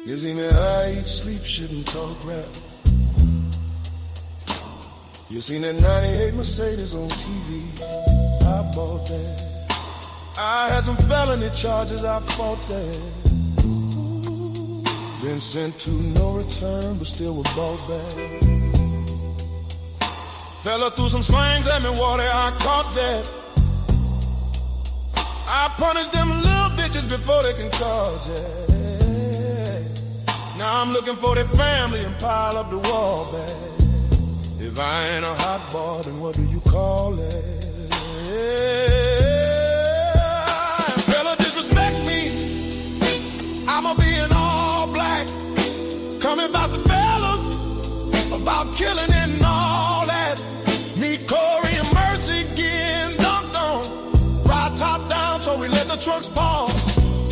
You see me, I eat, sleep, shit, and talk rap. You seen that 98 Mercedes on TV, I bought that. I had some felony charges, I fought that. Been sent to no return, but still was bought back. Fella threw some slangs at me, water, I caught that. I punish them little bitches before they can call that. Now I'm looking for their family and pile up the wall back. If I ain't a hot boy, then what do you call it? Fella disrespect me, I'ma be in all black. Coming about some fellas, about killing and all that. Me, Corey, and Mercy getting dunked on. Ride top down, so we let the trucks pause.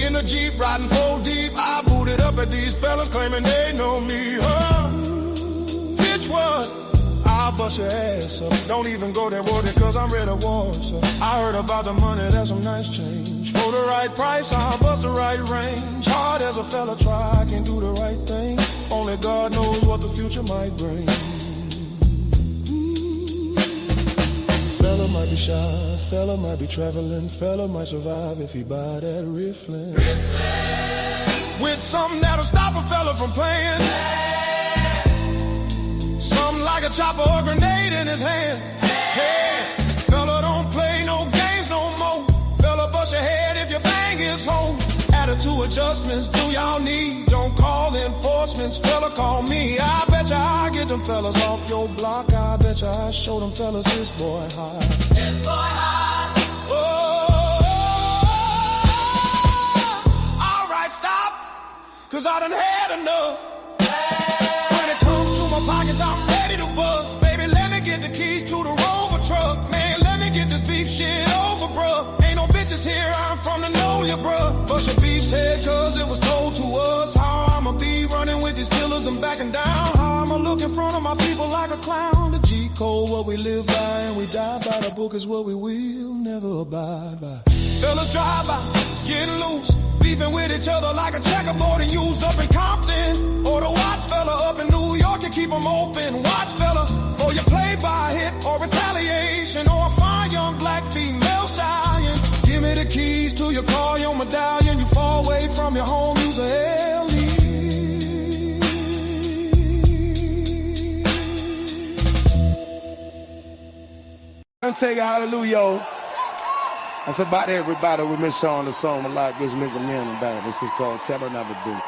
In a Jeep, riding 4 deep, I booted up at these fellas claiming they know me. Bitch, what? I'll bust your ass up. Don't even go there, boy, cause I'm ready to war. So I heard about the money, that's some nice change. For the right price, I'll bust the right range. Hard as a fella try, I can do the right thing. Only God knows what the future might bring. Fella might be shy, fella might be traveling, fella might survive if he buy that rifflin'. With something that'll stop a fella from playing. Something like a chopper or grenade in his hand. Hey, fella don't play no games no more. Fella bust your head if your bang is home. Attitude adjustments do y'all need? Don't call enforcements, fella call me. I bet ya I get them fellas off your block. I bet ya I show them fellas this boy high. This boy high. Oh, alright, stop, cause I done had enough. When it comes to my pockets, I'm ready to bust. Baby, let me get the keys to the Rover truck. Man, let me get this beef shit over, bruh. Ain't no bitches here, I'm from the know ya, bruh. Bust your beef's head, cause it was told to us. How I'ma be running with these killers and backing down. How I'ma look in front of my people like a clown. The G code, what we live by, and we die by. The book is what we will never abide by. Fellas drive by, getting loose, beefing with each other like a checkerboard and use up in Compton. Or the Watts fella up in New York and keep them open. Watch fella, for you play by hit or retaliation, or a fine young black female stallion. Give me the keys to your car, your medallion. You fall away from your home, use a heli. I'm taking hallelujah. That's about everybody. We miss on the song a lot. Just make a man about it. This is called Tell Her Never Do.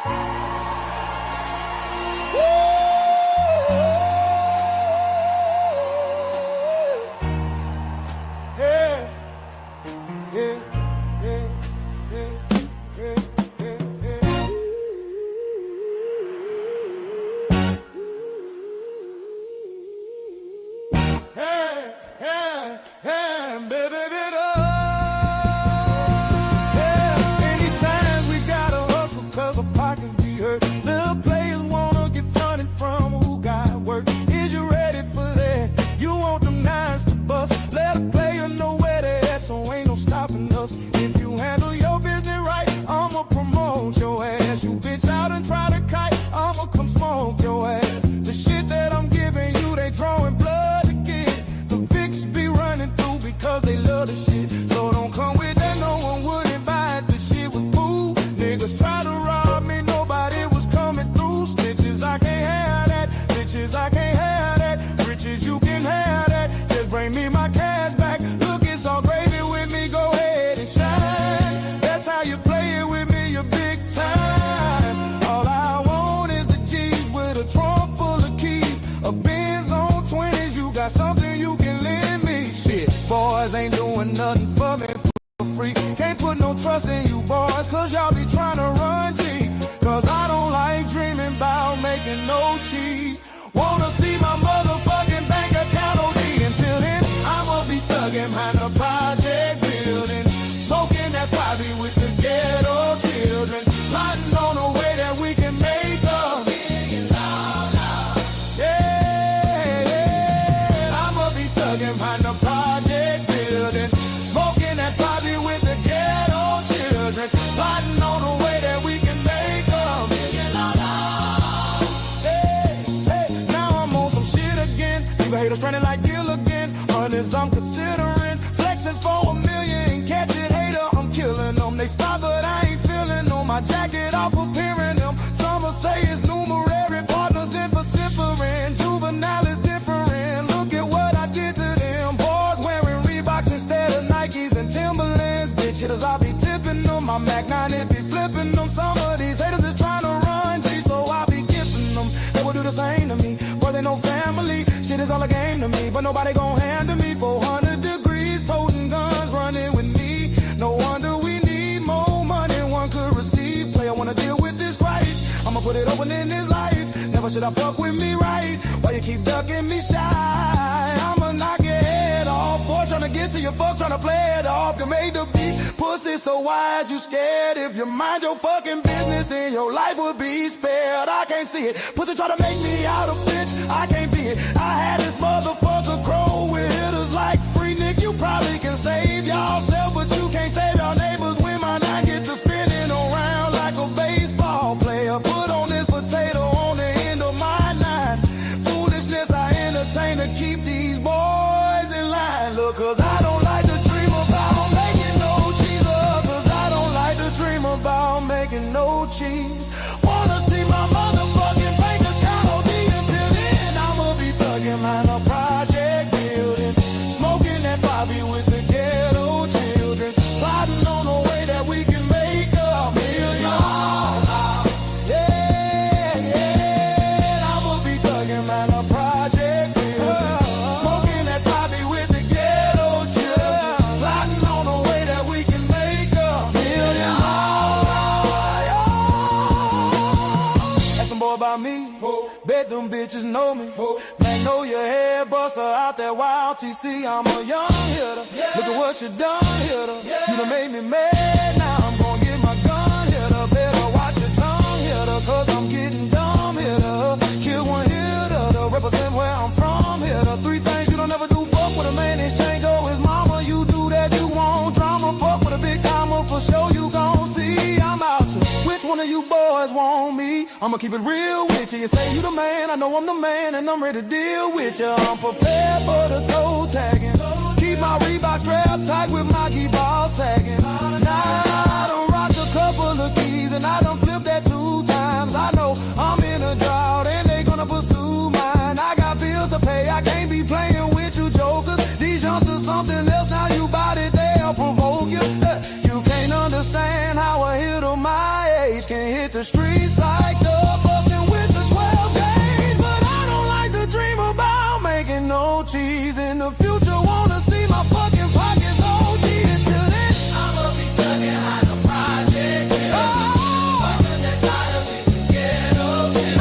Thuggin' behind the project building. haters running like Gilligan. Hundreds I'm considering, flexing for $1 million. Catch it, hater, I'm killing them. They spot, but I ain't feeling them. My jacket off appearing them. Some will say it's numerary, partners in vocifering. Juvenile is different. Look at what I did to them. Boys wearing Reeboks instead of Nikes and Timberlands. Bitch hitters, I be tipping them. My Mac 9, it be flipping them. Some of these haters is trying to run G, so I be gifting them. They will do the same to me. Boys ain't no family. Shit is all a game to me, but nobody gon' handle me. 400 degrees, toting guns, running with me. No wonder we need more money one could receive. Player wanna deal with this Christ, I'ma put it open in his life. Never should I fuck with me right. Why you keep ducking me shy? I'ma knock your head off. Boy, tryna get to your fuck, tryna play it off. You made the beat, pussy, so why is you scared? If you mind your fucking business, then your life would be spared. I can't see it. Pussy try to make me out a bitch, I can't be it. I had this motherfucker crow with hitters like Free Nick. You probably can save yourself, but you can't save your neighbors. When my nine get to spinning around like a baseball player. Put on this potato on the end of my nine. Foolishness I entertain to keep these boys in line. Look, cause I don't like to dream about making no cheese. Cause I don't like to dream about making no cheese. Wanna see my motherfucking bank account OD. Until then I'ma be thugging line a project building. Smoking that Bobby with the ghetto children. Plotting on a way that we can make $1 million. Yeah, yeah, I'ma be thugging line a project building. Smoking that Bobby with the ghetto children. Plotting on a way that we can make $1 million. Ask some boy about me. Bet them bitches know me. Magnolia head buster out that wild TC. I'm a young hitter. Look at what you done, hitter. You done made me mad. Now I'm gonna get my gun, hitter. Better watch your tongue, hitter. Cause I'm getting dumb, hitter. Kill one hitter to represent where I'm from, hitter. 3 things you don't ever do. Fuck with a man, exchange or his mama. You do that, you want drama. Fuck with a big timer for sure. You gon' see I'm out to. Which one of you boys want me? I'ma keep it real with you. You say you the man, I know I'm the man, and I'm ready to deal with you. I'm prepared for the toe tagging. Keep my Reebok strapped tight with my key ball sagging. Now I done rocked a couple of keys, and I done flipped that 2 times. I know I'm in a drought, and they gonna pursue mine. I got bills to pay, I can't be playing with you jokers. These youngsters something else, now you bout it, they'll provoke you. You can't understand how a hitter my age can hit the streets like the bustin' with the 12 gauge. But I don't like to dream about making no cheese in the future. Wanna see my fucking pockets OD. Until then I'ma be thugging on a project. Fucking that fire with the ghetto shit.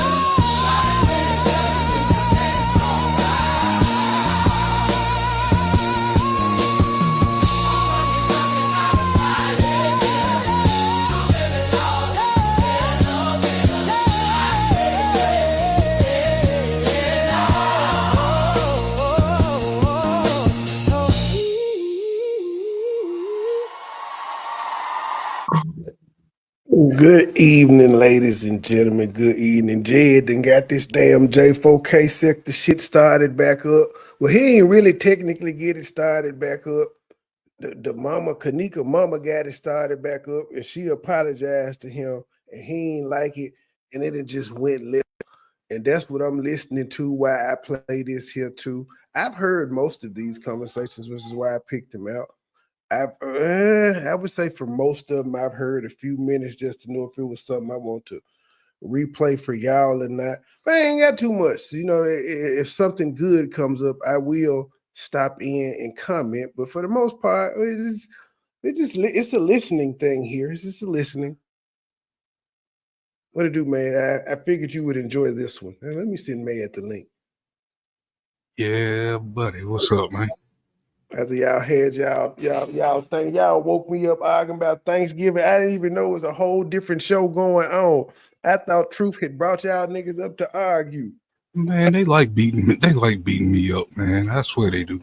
Good evening, ladies and gentlemen. Good evening. Jed done got this damn J4K sector shit started back up. Well, he ain't really technically get it started back up. The mama, Kanika mama got it started back up, and she apologized to him, and he ain't like it, and it just went left. And that's what I'm listening to, why I play this here too. I've heard most of these conversations, which is why I picked them out. I would say for most of them, I've heard a few minutes just to know if it was something I want to replay for y'all or not. But I ain't got too much. You know, if something good comes up, I will stop in and comment. But for the most part, it's a listening thing here. It's just a listening. What to do, man? I figured you would enjoy this one. Let me send May at the link. Yeah, buddy. What's up, man? After y'all had y'all think y'all woke me up arguing about Thanksgiving. I didn't even know it was a whole different show going on. I thought Truth had brought y'all niggas up to argue. Man, they like beating me up, man. I swear they do.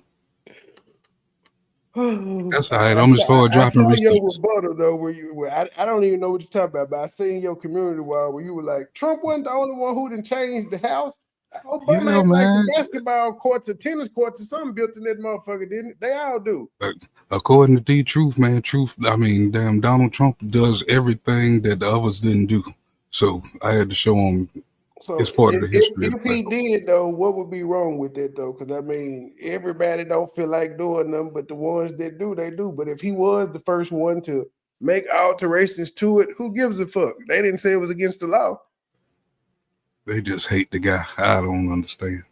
That's all right. I'm gonna start dropping receipts. I saw your rebuttal though, where I don't even know what you're talking about, but I seen your community wall where you were like, Trump wasn't the only one who done changed the house. Obama Yeah, had like some man. basketball courts or tennis courts or something built in that motherfucker, didn't it? They all do. According to Truth, man, damn, Donald Trump does everything that the others didn't do. So I had to show him So it's part of the history of the if he thing. did though, what would be wrong with that though? Because I mean, everybody don't feel like doing them, but the ones that do, they do. But if he was the first one to make alterations to it, who gives a fuck? They didn't say it was against the law. They just hate the guy. I don't understand.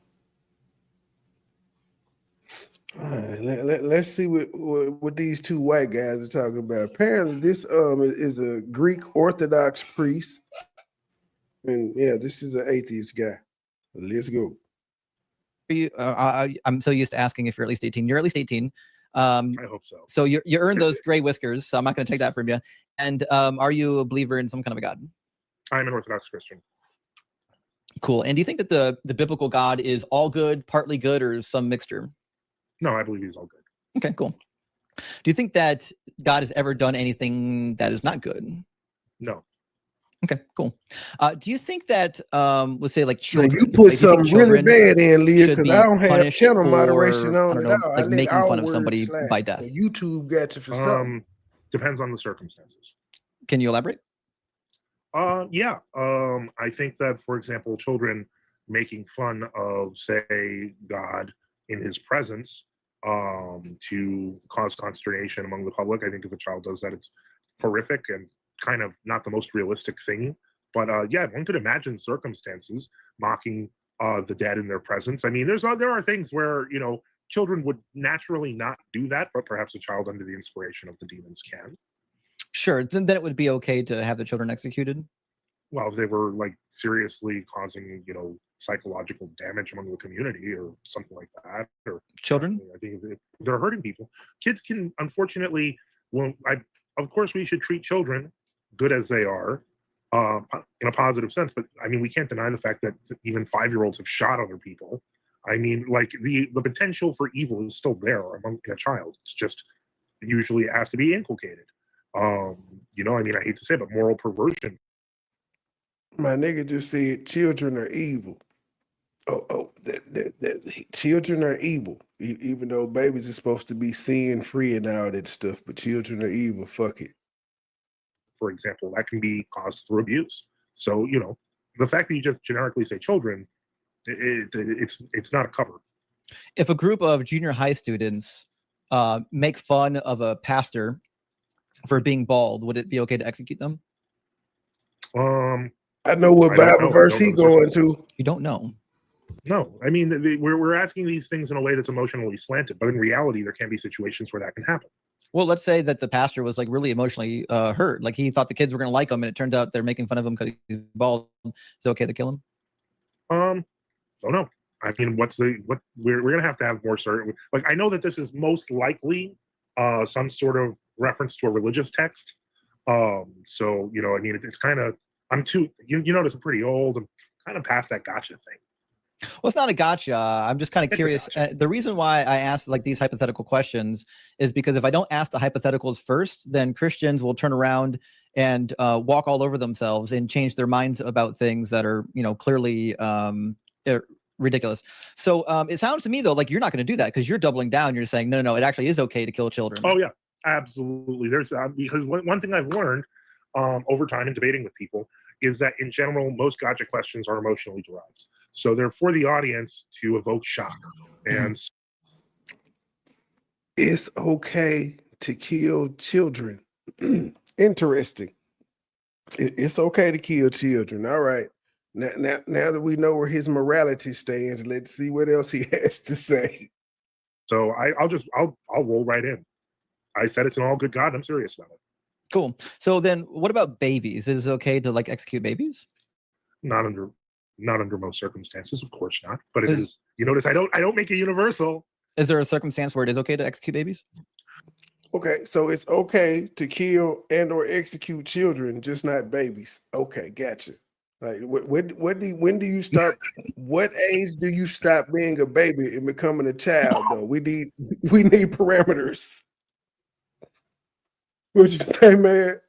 All right, let's see what these two white guys are talking about. Apparently, this is a Greek Orthodox priest, and yeah, this is an atheist guy. Let's go. I'm so used to asking if you're at least 18. You're at least 18. I hope so. So you earned those gray whiskers. So I'm not going to take that from you. And are you a believer in some kind of a God? I'm an Orthodox Christian. Cool. And do you think that the biblical God is all good, partly good, or some mixture? No, I believe he's all good. Okay, cool. Do you think that God has ever done anything that is not good? No. Okay, cool. Do you think that, let's say, like So children, you put like, do you think something really children bad in, Leah, should because be I don't have punished channel for, moderation I on don't at know, all. I like let making our fun of words somebody slide. by death? So YouTube got you for something. Depends on the circumstances. Can you elaborate? Yeah. I think that, for example, children making fun of, say, God in his presence to cause consternation among the public. I think if a child does that, it's horrific and kind of not the most realistic thing. But yeah, one could imagine circumstances mocking the dead in their presence. I mean, there are things where, you know, children would naturally not do that, but perhaps a child under the inspiration of the demons can. Sure. Then it would be okay to have the children executed. Well, if they were like seriously causing, you know, psychological damage among the community or something like that, or Children? I think if they're hurting people. Kids can, unfortunately, well, of course we should treat children good as they are, in a positive sense. But I mean, we can't deny the fact that even 5-year-olds have shot other people. I mean, like the potential for evil is still there in a child. It's just usually it has to be inculcated. You know, I mean, I hate to say it, but moral perversion. My nigga just said children are evil. That children are evil. Even though babies are supposed to be sin free and all that stuff, but children are evil. Fuck it. For example, that can be caused through abuse. So, you know, the fact that you just generically say children, it's not a cover. If a group of junior high students make fun of a pastor for being bald, would it be okay to execute them? I know what Bible verse he going to. You don't know. No, I mean, we're asking these things in a way that's emotionally slanted, but in reality, there can be situations where that can happen. Well, let's say that the pastor was like really emotionally hurt. Like he thought the kids were going to like him, and it turned out they're making fun of him because he's bald. Is it okay to kill him? Don't know. I mean, what we're going to have more certain. Like, I know that this is most likely some sort of reference to a religious text. So, you know, I mean, it's kind of, you notice I'm pretty old. I'm kind of past that gotcha thing. Well, it's not a gotcha. I'm just kind of curious. The reason why I ask like these hypothetical questions is because if I don't ask the hypotheticals first, then Christians will turn around and walk all over themselves and change their minds about things that are, you know, clearly ridiculous. So it sounds to me though like you're not going to do that because you're doubling down. You're saying no, it actually is okay to kill children. Oh yeah, absolutely. There's because one thing I've learned over time in debating with people is that in general most gotcha questions are emotionally derived. So they're for the audience to evoke shock. And it's okay to kill children. Interesting. It's okay to kill children. All right. Now that we know where his morality stands, let's see what else he has to say. So I'll roll right in. I said it's an all good God. I'm serious about it. Cool. So then what about babies? Is it okay to like execute babies? Not under most circumstances, of course not. But it is. You notice I don't make it universal. Is there a circumstance where it is okay to execute babies? Okay, so it's okay to kill and or execute children, just not babies. Okay, gotcha. Like when do you start? What age do you stop being a baby and becoming a child? Though we need parameters. What you say, man?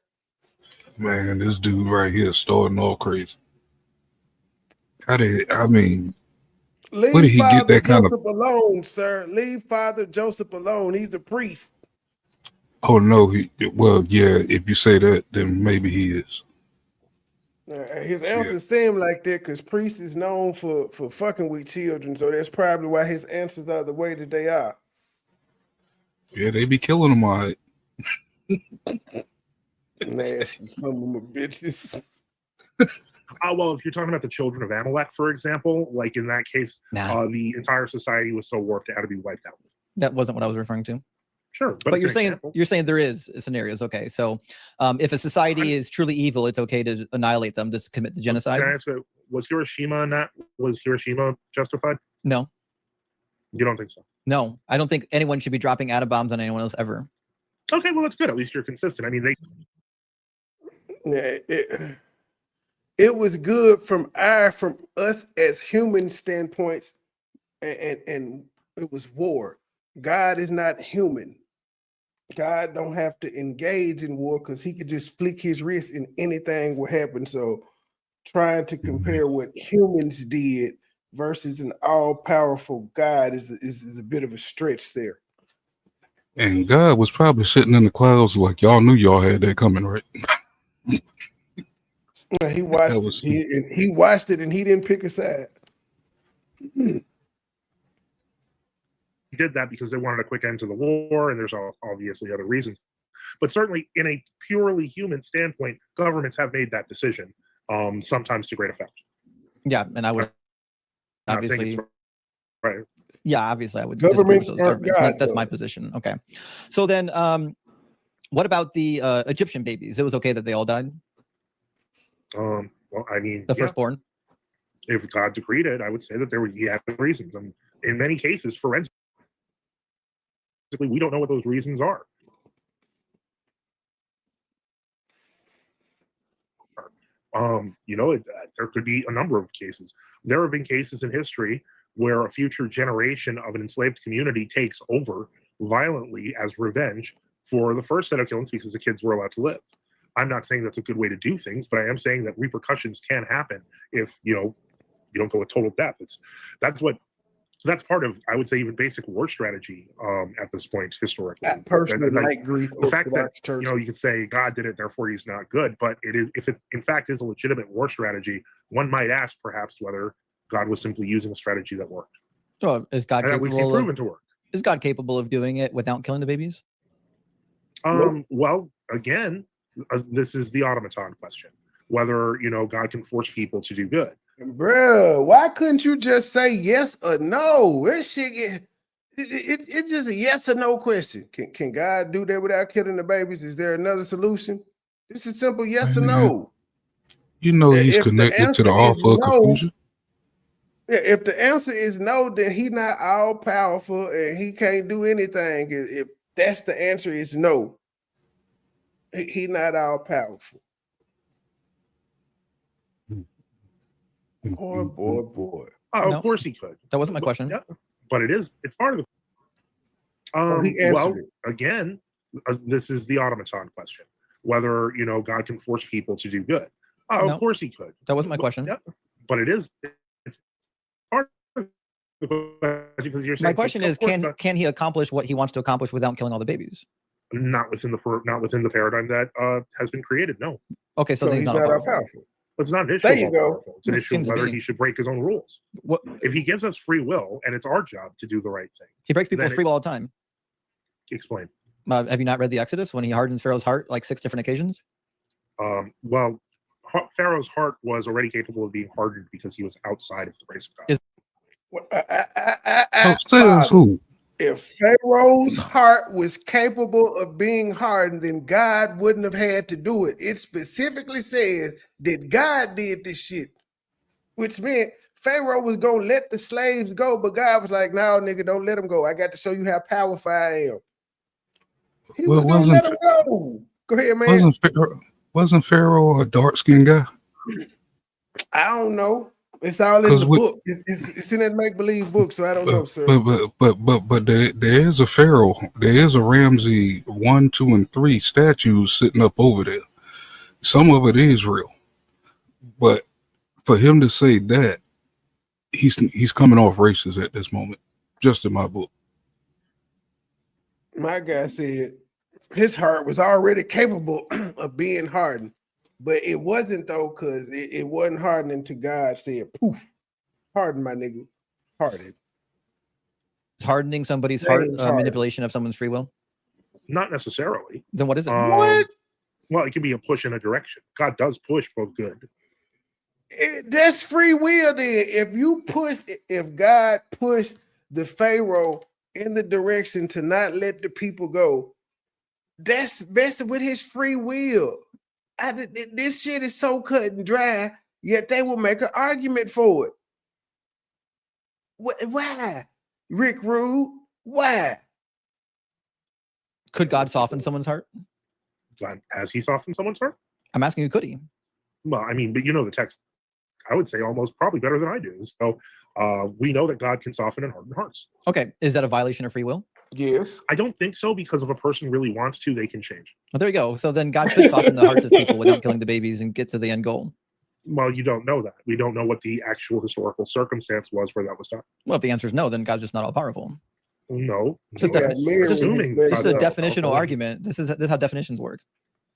Man, this dude right here starting all crazy. I mean, Where Leave did he get Father that kind of? Joseph alone, sir. Leave Father Joseph alone. He's a priest. Oh no, well, yeah. If you say that, then maybe he is. His Yeah, answers seem like that because priest is known for fucking with children, so that's probably why his answers are the way that they are. yeah. They be killing him, all right. Nasty some of them bitches. Well, if you're talking about the children of Amalek, for example, like in that case, Nah, the entire society was so warped it had to be wiped out. that wasn't what I was referring to. Sure, But it's you're an saying example. there is scenarios. Okay, so if a society is truly evil, it's okay to annihilate them, just commit the genocide. Can I ask you, was Hiroshima justified? No, You don't think so? no, I don't think anyone should be dropping atom bombs on anyone else ever. Okay, well that's good. At least you're consistent. I mean, Yeah, it was good from us as human standpoints, and it was war. God is not human. God don't have to engage in war because he could just flick his wrist and anything will happen. So trying to compare what humans did versus an all-powerful God is a bit of a stretch there. And God was probably sitting in the clouds, like y'all knew y'all had that coming, right? He watched That was it. He watched it and he didn't pick a side. He did that because they wanted a quick end to the war, and there's obviously other reasons. But certainly, in a purely human standpoint, governments have made that decision, sometimes to great effect. Yeah, and I would I'm not saying obviously, it's right. yeah, obviously I would disagree with Governments those aren't governments. God, That's though. my position. Okay, so then what about the Egyptian babies? It was okay that they all died, Well, I mean, the yeah, firstborn. if God decreed it, I would say that he had reasons. And in many cases, forensically, we don't know what those reasons are. There could be a number of cases. There have been cases in history where a future generation of an enslaved community takes over violently as revenge for the first set of killings because the kids were allowed to live. I'm not saying that's a good way to do things, but I am saying that repercussions can happen if you don't go with total death. That's part of, I would say, even basic war strategy at this point historically. I personally like Greek the fact that Orthodox Church. you could say God did it, therefore he's not good, but it is, if it in fact is a legitimate war strategy, one might ask perhaps whether God was simply using a strategy that worked. So is God And that we've seen capable proven of, to work. is God capable of doing it without killing the babies? Nope. Well, again, this is the automaton question, whether God can force people to do good. Bruh, why couldn't you just say yes or no? This shit it's just a yes or no question. Can God do that without killing the babies? Is there another solution? It's a simple yes or no. You know he's If the connected to answer the is author of no, confusion. if the answer is no, then he not all powerful and he can't do anything. If that's the answer is no, he not all powerful. Boy. Oh, No. of course he could. That wasn't my question. Yeah, but it's part of the. He answered Well, it. again, this is the automaton question, whether God can force people to do good. Oh, No. of course he could. That wasn't my question. Yeah, but it's part of the question because you're saying My question is, can he accomplish what he wants to accomplish without killing all the babies? not within the paradigm that has been created. No, Okay, so, So then he's he's not not all all powerful. powerful. it's not an issue. There you of go. powerful. It's an It issue of seems to whether be. he should break his own rules. What, If he gives us free will, and it's our job to do the right thing. he breaks people's Then free will all the time. Explain. Have you not read the Exodus when he hardens Pharaoh's heart like 6 different occasions? Well, Pharaoh's heart was already capable of being hardened because he was outside of the grace of God. Oh, says who? If Pharaoh's heart was capable of being hardened, then God wouldn't have had to do it. It specifically says that God did this shit, which meant Pharaoh was going to let the slaves go, but God was like, no, nigga, don't let them go. I got to show you how powerful I am. He was going to let them go. Go ahead, man. Wasn't Pharaoh a dark-skinned guy? I don't know. It's all in the book. It's in that make-believe book, so I don't know, sir. But there is a Pharaoh. There is a Ramsey 1, 2, and 3 statues sitting up over there. Some of it is real, but for him to say that he's coming off racist at this moment, just in my book. My guy said his heart was already capable of being hardened, but it wasn't though, because it wasn't hardening until God said, poof, harden, my nigga, harden. Is hardening somebody's heart James Harden. manipulation of someone's free will? Not necessarily. Then what is it? What? Well, it can be a push in a direction. God does push both good. That's free will then. If God pushed the Pharaoh in the direction to not let the people go, that's messing with his free will. This shit is so cut and dry, yet they will make an argument for it. Why? Rick Rude, why? Could God soften someone's heart? God, has he softened someone's heart? I'm asking you, could he? Well, I mean, but you know the text, I would say almost probably better than I do. So we know that God can soften and harden hearts. Okay. Is that a violation of free will? Yes. I don't think so, because if a person really wants to, they can change. Well, there you go. So then God could soften the hearts of people without killing the babies and get to the end goal. Well, you don't know that. We don't know what the actual historical circumstance was where that was done. Well, if the answer is no, then God's just not all powerful. No. Just no, a- that's Mary was assuming very This is God a does. definitional argument. This is how definitions work.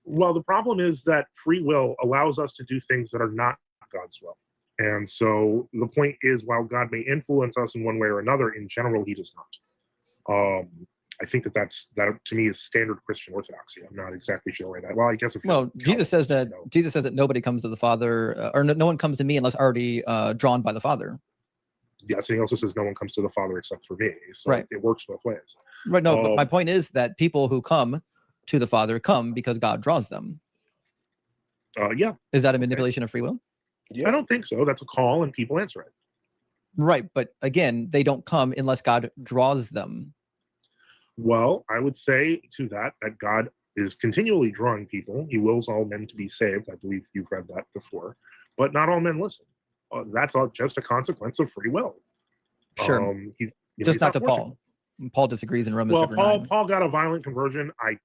Well, the problem is that free will allows us to do things that are not God's will. And so the point is, while God may influence us in one way or another, in general, he does not. I think that to me is standard Christian orthodoxy. I'm not exactly sure why that. Well, I guess if Well, Jesus says that nobody comes to the Father, or no one comes to me unless already drawn by the Father. Yes, and he also says no one comes to the Father except for me. So Right. it works both ways. Right. No, but my point is that people who come to the Father come because God draws them. Yeah, Is that a manipulation of free will? Yeah. I don't think so. That's a call, and people answer it. Right. But again, they don't come unless God draws them. Well, I would say to that God is continually drawing people. He wills all men to be saved. I believe you've read that before, but not all men listen. That's all just a consequence of free will. Sure. Just not to Paul. Paul disagrees in Romans. Well, chapter 9. Paul got a violent conversion. I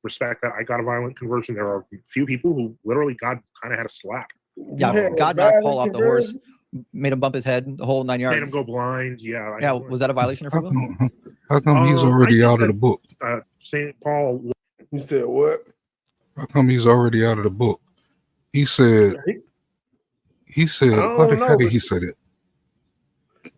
respect that. I got a violent conversion. There are few people who literally God kind of had a slap. Yeah, God knocked Paul off the horse, made him bump his head, the whole 9 yards. Made him go blind. Yeah. Yeah, was that a violation of free will? How come he's already out of the book? St. Paul. You said what? How come he's already out of the book? He said, how did he say that?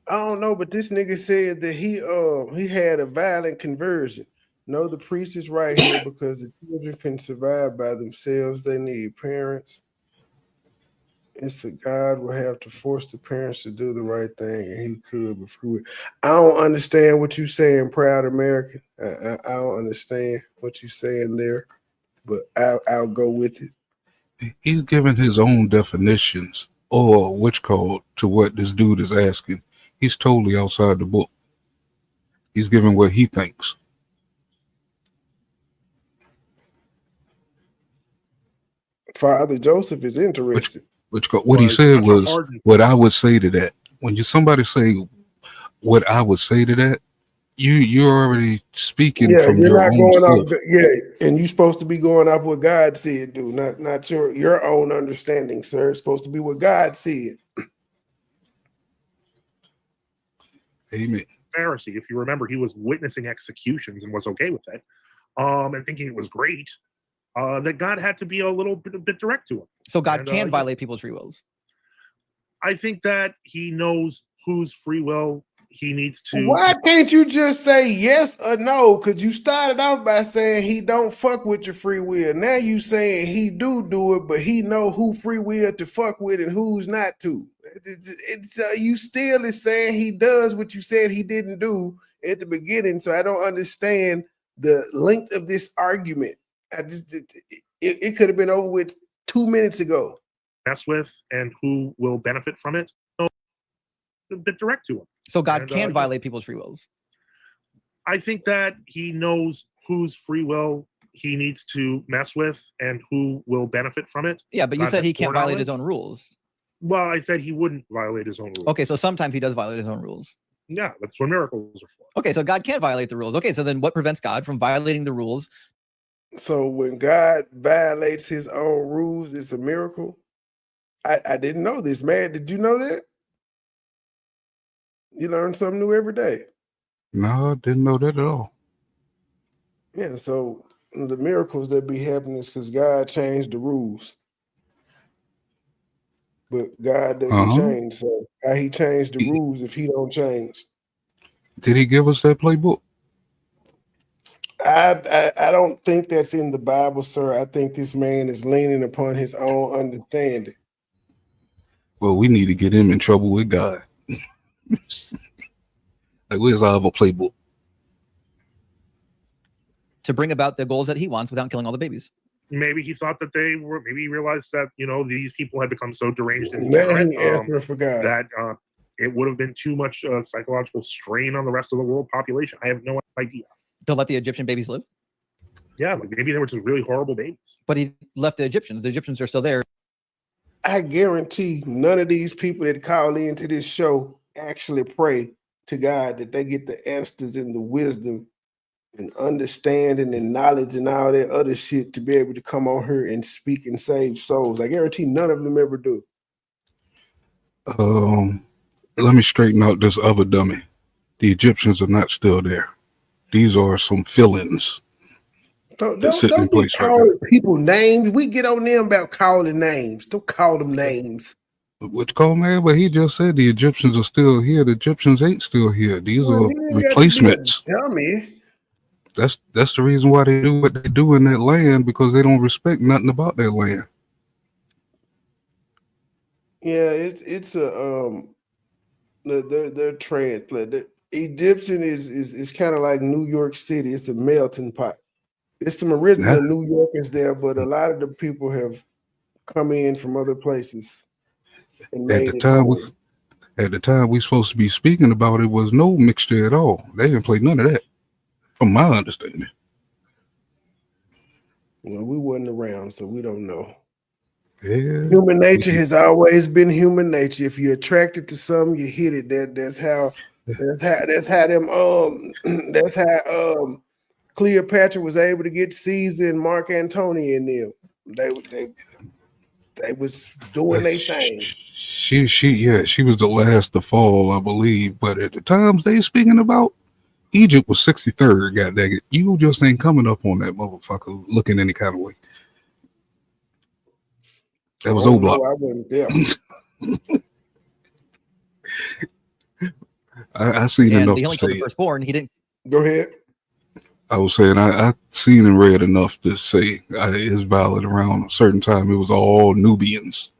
I don't know, but this nigga said that he had a violent conversion. No, the priest is right here because the children can survive by themselves. They need parents. It's that God will have to force the parents to do the right thing, and he could before. I don't understand what you're saying, proud American. I don't understand what you're saying there, but I'll go with it. He's giving his own definitions, or to what this dude is asking. He's totally outside the book. He's giving what he thinks. Father Joseph is interested. What he said was what I would say to that. When somebody say what I would say to that, you're already speaking from your own stuff. And you're supposed to be going off what God said, dude, not your own understanding, sir. It's supposed to be what God said. Amen. Pharisee, if you remember, he was witnessing executions and was okay with it, and thinking it was great. That God had to be a bit direct to him. So God can violate people's free wills. I think that he knows whose free will he needs to. Why can't you just say yes or no? Because you started off by saying he don't fuck with your free will. Now you saying he do it, but he know who free will to fuck with and who's not to. It's you still is saying he does what you said he didn't do at the beginning. So I don't understand the length of this argument. It could have been over with 2 minutes ago. Mess with and who will benefit from it. A bit direct to him. So God can violate people's free wills. I think that he knows whose free will he needs to mess with and who will benefit from it. Yeah, but you said he can't violate his own rules. Well, I said he wouldn't violate his own rules. Okay, so sometimes he does violate his own rules. Yeah, that's what miracles are for. Okay, so God can violate the rules. Okay, so then what prevents God from violating the rules? So when God violates his own rules, it's a miracle. I didn't know this, man. Did you know that? You learn something new every day. No, I didn't know that at all. Yeah, so the miracles that be happening is because God changed the rules. But God doesn't change. So how he changed the rules if he don't change? Did he give us that playbook? I don't think that's in the Bible, sir. I think this man is leaning upon his own understanding. Well, we need to get him in trouble with God. Like, where's our playbook? To bring about the goals that he wants without killing all the babies. Maybe he thought that they were. Maybe he realized that these people had become so deranged and that it would have been too much psychological strain on the rest of the world population. I have no idea. To let the Egyptian babies live? Yeah, like maybe they were just really horrible babies. But he left the Egyptians. The Egyptians are still there. I guarantee none of these people that call into this show actually pray to God that they get the answers and the wisdom and understanding and knowledge and all that other shit to be able to come on here and speak and save souls. I guarantee none of them ever do. Let me straighten out this other dummy. The Egyptians are not still there. These are some fill-ins. Don't be calling people names. We get on them about calling names. Don't call them names. What you call man? But he just said the Egyptians are still here. The Egyptians ain't still here. These are replacements. Dummy. That's the reason why they do what they do in that land, because they don't respect nothing about that land. Yeah, it's a they're transplant. The Egyptian is kind of like New York City. It's a melting pot. There's some original New Yorkers there, but a lot of the people have come in from other places. And at the time we supposed to be speaking about it was no mixture at all. They didn't play none of that, from my understanding. Well, we wasn't around, so we don't know. Yeah, human nature has always been human nature. If you're attracted to something, you hit it. That's how Cleopatra was able to get Caesar and Mark Antony in them. They was doing their thing. She was the last to fall, I believe. But at the times they speaking about, Egypt was 63rd. God dang it, you just ain't coming up on that motherfucker looking any kind of way. That was O-Block. I wasn't there. I seen and enough he only to killed say the firstborn. He didn't. Go ahead. I was saying I seen and read enough to say it's valid. Around a certain time, it was all Nubians.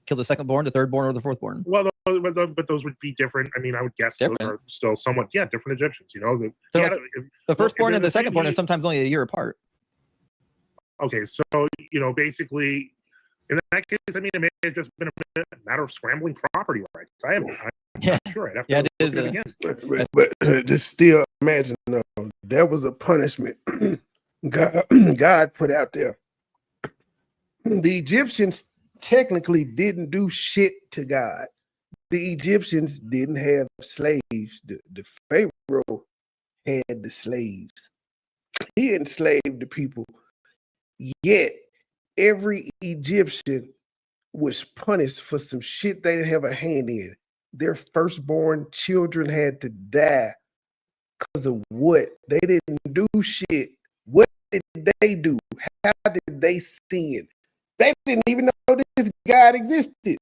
Kill the secondborn, the thirdborn, or the fourthborn. Well, but those would be different. I mean, I would guess different. Those are still somewhat different Egyptians. The firstborn and the secondborn is sometimes only a year apart. Okay, so basically, in that case, I mean, it may have just been a matter of scrambling property rights. I'm not sure. I'd have to look at it again. But just still imagine, there was a punishment God put out there. The Egyptians technically didn't do shit to God. The Egyptians didn't have slaves. The Pharaoh had the slaves. He enslaved the people. Yet every Egyptian was punished for some shit they didn't have a hand in. Their firstborn children had to die because of what? They didn't do shit. What did they do? How did they sin? They didn't even know this God existed.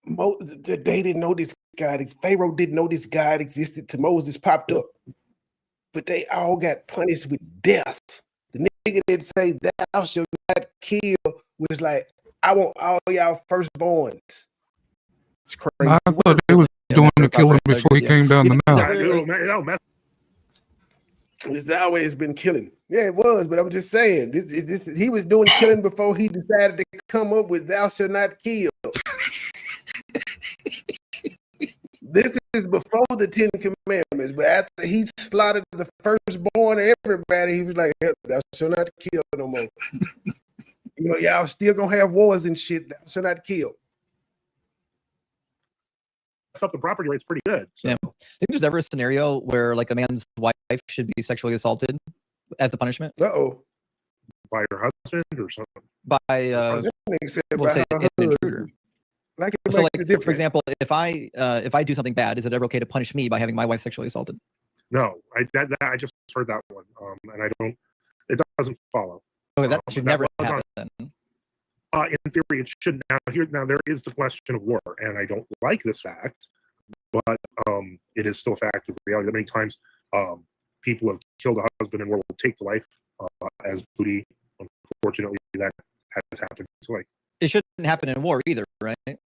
They didn't know this God. Pharaoh didn't know this God existed till Moses popped up. But they all got punished with death. The nigga that say thou shalt not kill was like, I want all y'all firstborns. It's crazy. I thought they was doing the killing before he came down the Nile. It's always been killing. Yeah, it was, but I'm just saying, he was doing killing before he decided to come up with thou shalt not kill. This is before the 10 Commandments, but after he slaughtered the firstborn of everybody, he was like, thou shalt not kill no more. Y'all still gonna have wars and shit. Thou shalt not kill. Up the property rate's pretty good. So. Yeah. I think there's ever a scenario where like a man's wife should be sexually assaulted as a punishment. Uh-oh. By her husband or something. by That nigga said we'll by say her an intruder. husband. Like it So, makes a like for difference. example, if I do something bad, is it ever okay to punish me by having my wife sexually assaulted? No, I just heard that one, and I don't. It doesn't follow. Okay, that should never was happen. In theory, it shouldn't. Now there is the question of war, and I don't like this fact, but it is still a fact of reality. That many times people have killed a husband and will take the wife as booty. Unfortunately, that has happened. So, like, It shouldn't happen in war either, right? it's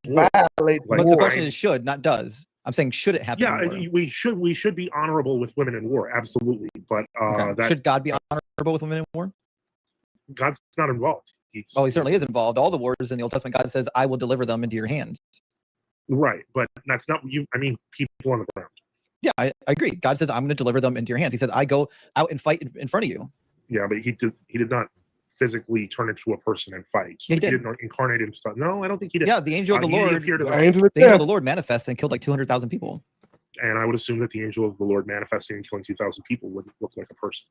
war. Violate But the war. question is should, not does. I'm saying should it happen? Yeah, in war? we should be honorable with women in war, absolutely. But Okay. Should God be honorable with women in war? God's not involved. He certainly is involved. All the wars in the Old Testament, God says, "I will deliver them into your hand." Right, but that's not you. I mean, people on the ground. Yeah, I agree. God says, "I'm going to deliver them into your hands." He says, "I go out and fight in front of you." Yeah, but he did not physically turn into a person and fight. He did. He didn't incarnate himself. No, I don't think he did. Yeah, the angel of the Lord. The angel of The angel of death. the Lord manifests and killed like 200,000 people. And I would assume that the angel of the Lord manifesting and killing 2,000 people wouldn't look like a person.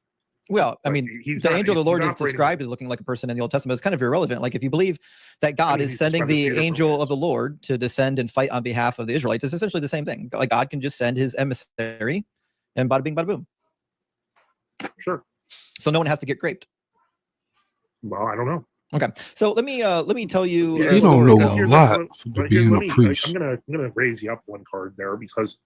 Well, I But mean, he's the not- angel of the he's Lord is operating- described as looking like a person in the Old Testament. It's kind of irrelevant. Like if you believe that God is he's sending described as the two different angel ways. of the Lord to descend and fight on behalf of the Israelites, it's essentially the same thing. Like God can just send his emissary and bada bing, bada boom. Sure. So no one has to get raped. Well, I don't know. Okay, so let me tell you. Yeah, a You don't story, know though. a lot for But being let a me- priest. I'm gonna raise you up one card there because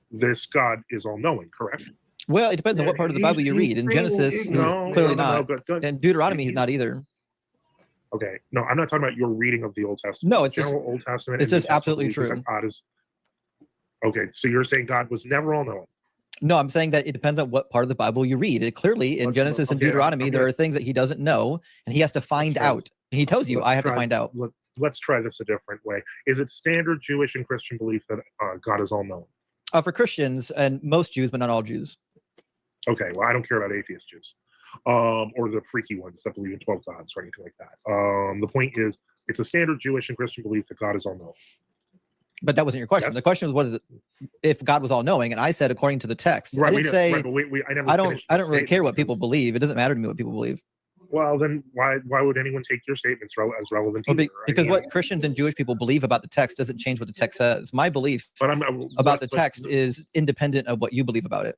this God is all knowing, correct? Well, it depends on what part of the Bible you read. In Genesis, he's clearly not. Good. And Deuteronomy, he's not either. Okay, no, I'm not talking about your reading of the Old Testament. No, it's just- General Old Testament. it's and New just Testament absolutely belief is that true. God is. Okay, so you're saying God was never all knowing. No, I'm saying that it depends on what part of the Bible you read. It clearly in Let's- Genesis and okay, Deuteronomy, I'm there gonna- are things that he doesn't know, and he has to find try out. And he tells you, Let's "I have to try- find out." Let's try this a different way. Is it standard Jewish and Christian belief that God is all knowing? For Christians and most Jews, but not all Jews. Okay, well, I don't care about atheist Jews, or the freaky ones that believe in 12 gods or anything like that. The point is, it's a standard Jewish and Christian belief that God is all knowing. But that wasn't your question. Yes. The question was, what is it? If God was all knowing, and I said according to the text. I didn't say. Right, but I never. I don't finished the really care statement what people because- believe. It doesn't matter to me what people believe. Well, then why would anyone take your statements as relevant? Well, either? I because mean, what Christians and Jewish people believe about the text doesn't change what the text says. My belief But about the text is independent of what you believe about it.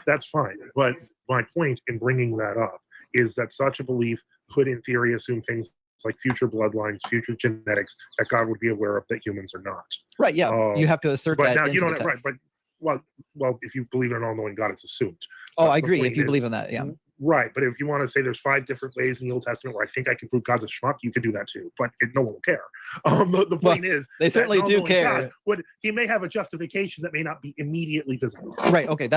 That's fine. But my point in bringing that up is that such a belief could, in theory, assume things like future bloodlines, future genetics that God would be aware of that humans are not. Right? Yeah, you have to assert But that. now into you the don't. Right? text. But well, if you believe in an all-knowing God, it's assumed. Oh, But I the agree. point If you is- believe in that, yeah. Right, but if you want to say there's 5 different ways in the Old Testament where I think I can prove God's a schmuck, you can do that too. But no one will care. The point is, they that certainly an do all-knowing care. God he may have a justification that may not be immediately visible. Right. Okay.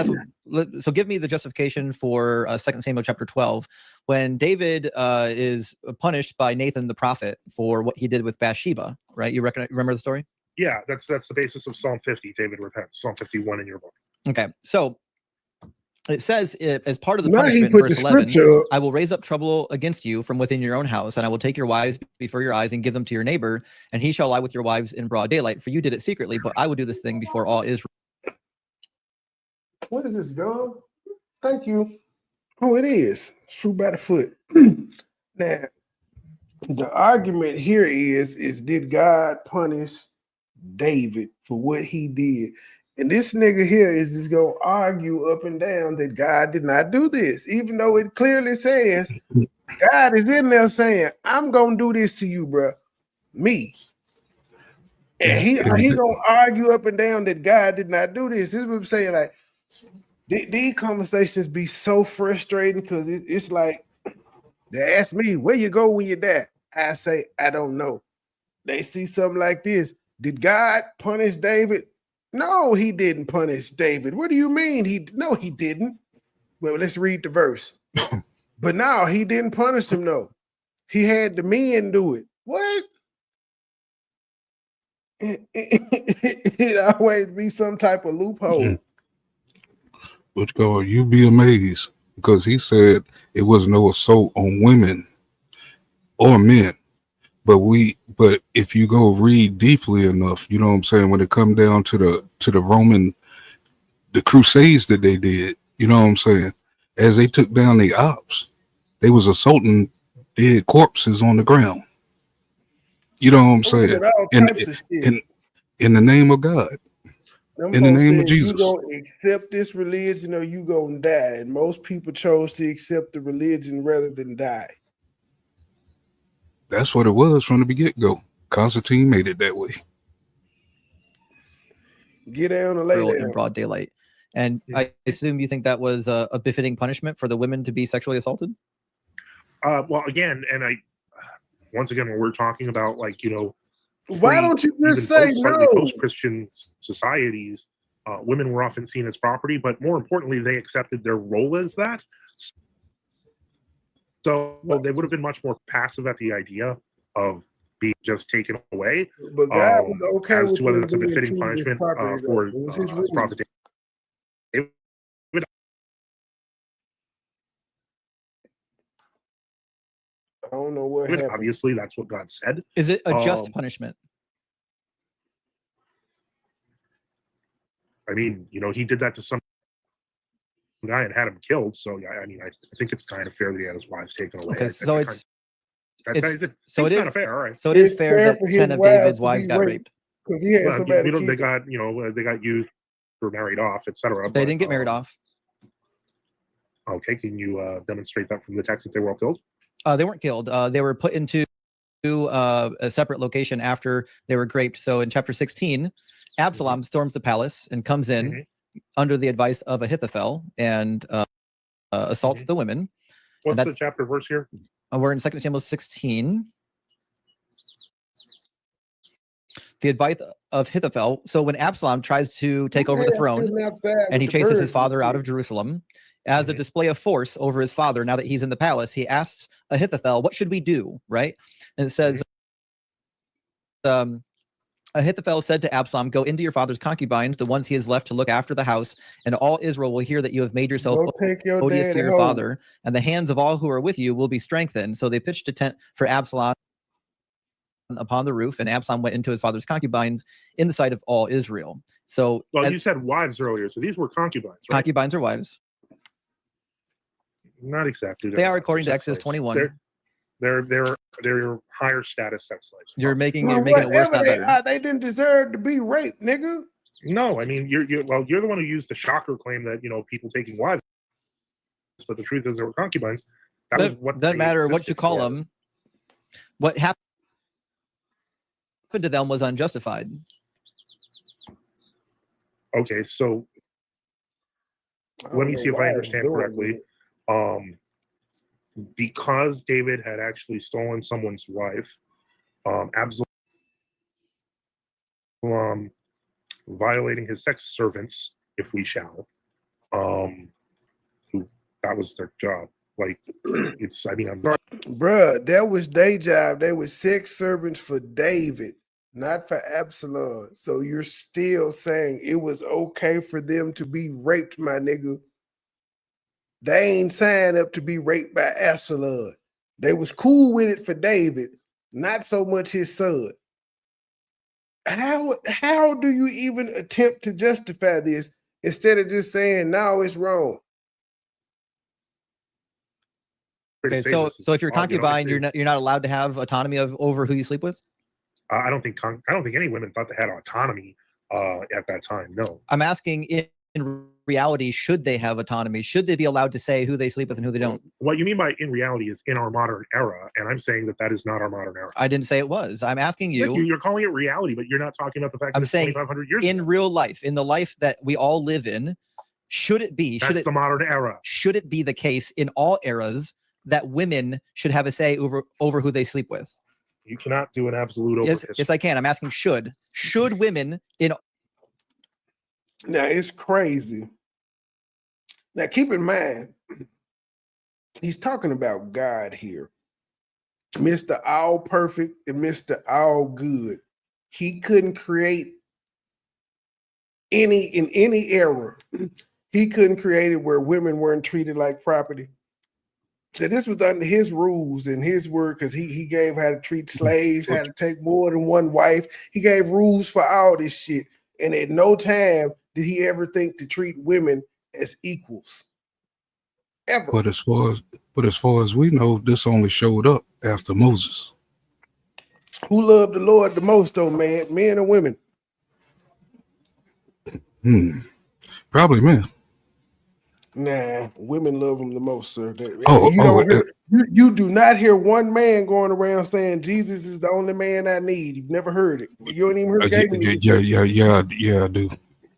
So give me the justification for 2 Samuel chapter 12, when David is punished by Nathan the prophet for what he did with Bathsheba. Right. You remember the story? Yeah, that's the basis of Psalm 50. David repents. Psalm 51 in your book. Okay. So it says as part of the Now he punishment, put verse the 11, scripture up. I will raise up trouble against you from within your own house, and I will take your wives before your eyes and give them to your neighbor, and he shall lie with your wives in broad daylight. For you did it secretly, but I will do this thing before all Israel. What is this, dog? Thank you. Oh, it is. It's fruit by the foot. Now, the argument here is did God punish David for what he did? And this nigga here is just gonna argue up and down that God did not do this, even though it clearly says God is in there saying, "I'm gonna do this to you, bro, me." And he gonna argue up and down that God did not do this. This is what I'm saying. Like these conversations be so frustrating because it's like they ask me, "Where you go when you die?" I say, "I don't know." They see something like this. Did God punish David? No, he didn't punish David. What do you mean? He didn't. Well, let's read the verse. But no, he didn't punish him. No, he had the men do it. What? It always be some type of loophole. But you be amazed because he said it was no assault on women or men. But if you go read deeply enough, you know what I'm saying, when it come down to the Roman, the crusades that they did, you know what I'm saying, as they took down the ops, They was assaulting dead corpses on the ground. You know what I'm saying? All In, types of shit. in the name of God, Them in the folks name of said, Jesus. you gonna accept this religion or you gonna die. And most people chose to accept the religion rather than die. That's what it was from the get-go. Constantine made it that way. Get down and lay down. In broad daylight. And I assume you think that was a befitting punishment for the women to be sexually assaulted? Well, again, and once again, when we're talking about, like, you know, why don't you just say no? Post-Christian societies, women were often seen as property, but more importantly, they accepted their role as that. So they would have been much more passive at the idea of being just taken away. But God was okay as with to whether them that's a being befitting treated as punishment property, for though. It was his rules. Prophet David. I don't know what happened. Obviously, that's what God said. Is it a just punishment? I mean, you know, he did that to some guy and had him killed. So yeah, I mean, I think it's kind of fair that he had his wives taken away. Okay, so it is kind of fair. All right. So it is fair that 10 of David's wives got raped. Because he had somebody. They got, you know, they got used or married off, etc. They didn't get married off. Okay, can you demonstrate that from the text that they were all killed? They weren't killed. They were put into a separate location after they were raped. So in chapter 16, Absalom storms the palace and comes in under the advice of Ahithophel and assaults the women. What's the chapter verse here? We're in 2 Samuel 16. The advice of Ahithophel. So when Absalom tries to take over the throne and he chases his father out of Jerusalem, as a display of force over his father, now that he's in the palace, he asks Ahithophel, what should we do? Right? And it says, Ahithophel said to Absalom, go into your father's concubines, the ones he has left to look after the house, and all Israel will hear that you have made yourself odious to your father, and the hands of all who are with you will be strengthened. So they pitched a tent for Absalom upon the roof, and Absalom went into his father's concubines in the sight of all Israel. So, well, you said wives earlier, so these were concubines, right? Concubines are wives. Not exactly. They are according to Exodus 21. They're higher status sex slaves. You're making it worse, not better. They didn't deserve to be raped, nigga. No, I mean you're the one who used the shocker claim that, you know, people taking wives, but the truth is they were concubines. Doesn't matter what you call them. What happened to them was unjustified. Okay, so let me see if I understand correctly. Because David had actually stolen someone's wife, Absalom violating his sex servants, if we shall, who that was their job. Like, it's, I mean, bruh, that was their job. They were sex servants for David, not for Absalom. So you're still saying it was okay for them to be raped, my nigga. They ain't signed up to be raped by Absalom. They was cool with it for David, not so much his son. How do you even attempt to justify this instead of just saying, no, it's wrong? Okay, so if you're a concubine, you're not allowed to have autonomy over who you sleep with? I don't think any women thought they had autonomy at that time. No. I'm asking, in reality, should they have autonomy? Should they be allowed to say who they sleep with and who they don't? What you mean by in reality is in our modern era, and I'm saying that is not our modern era. I didn't say it was. I'm asking you. Yes, you're calling it reality, but you're not talking about the fact that it's 2,500 years in real life, in the life that we all live in, should it be? That's the modern era. Should it be the case in all eras that women should have a say over who they sleep with? You cannot do an absolute over history. Yes, I can. I'm asking should women in. Now it's crazy. Now keep in mind, he's talking about God here, Mr. All Perfect and Mr. All Good. He couldn't create in any era. He couldn't create it where women weren't treated like property. So this was under his rules and his word, because he gave how to treat slaves, how to take more than one wife. He gave rules for all this shit. And at no time did he ever think to treat women as equals. ever. But as far as we know, this only showed up after Moses. Who loved the Lord the most, though, man? Men or women? Probably men. Nah, women love him the most, sir. You do not hear one man going around saying Jesus is the only man I need. You've never heard it. You don't even heard gay niggas. Yeah, I do.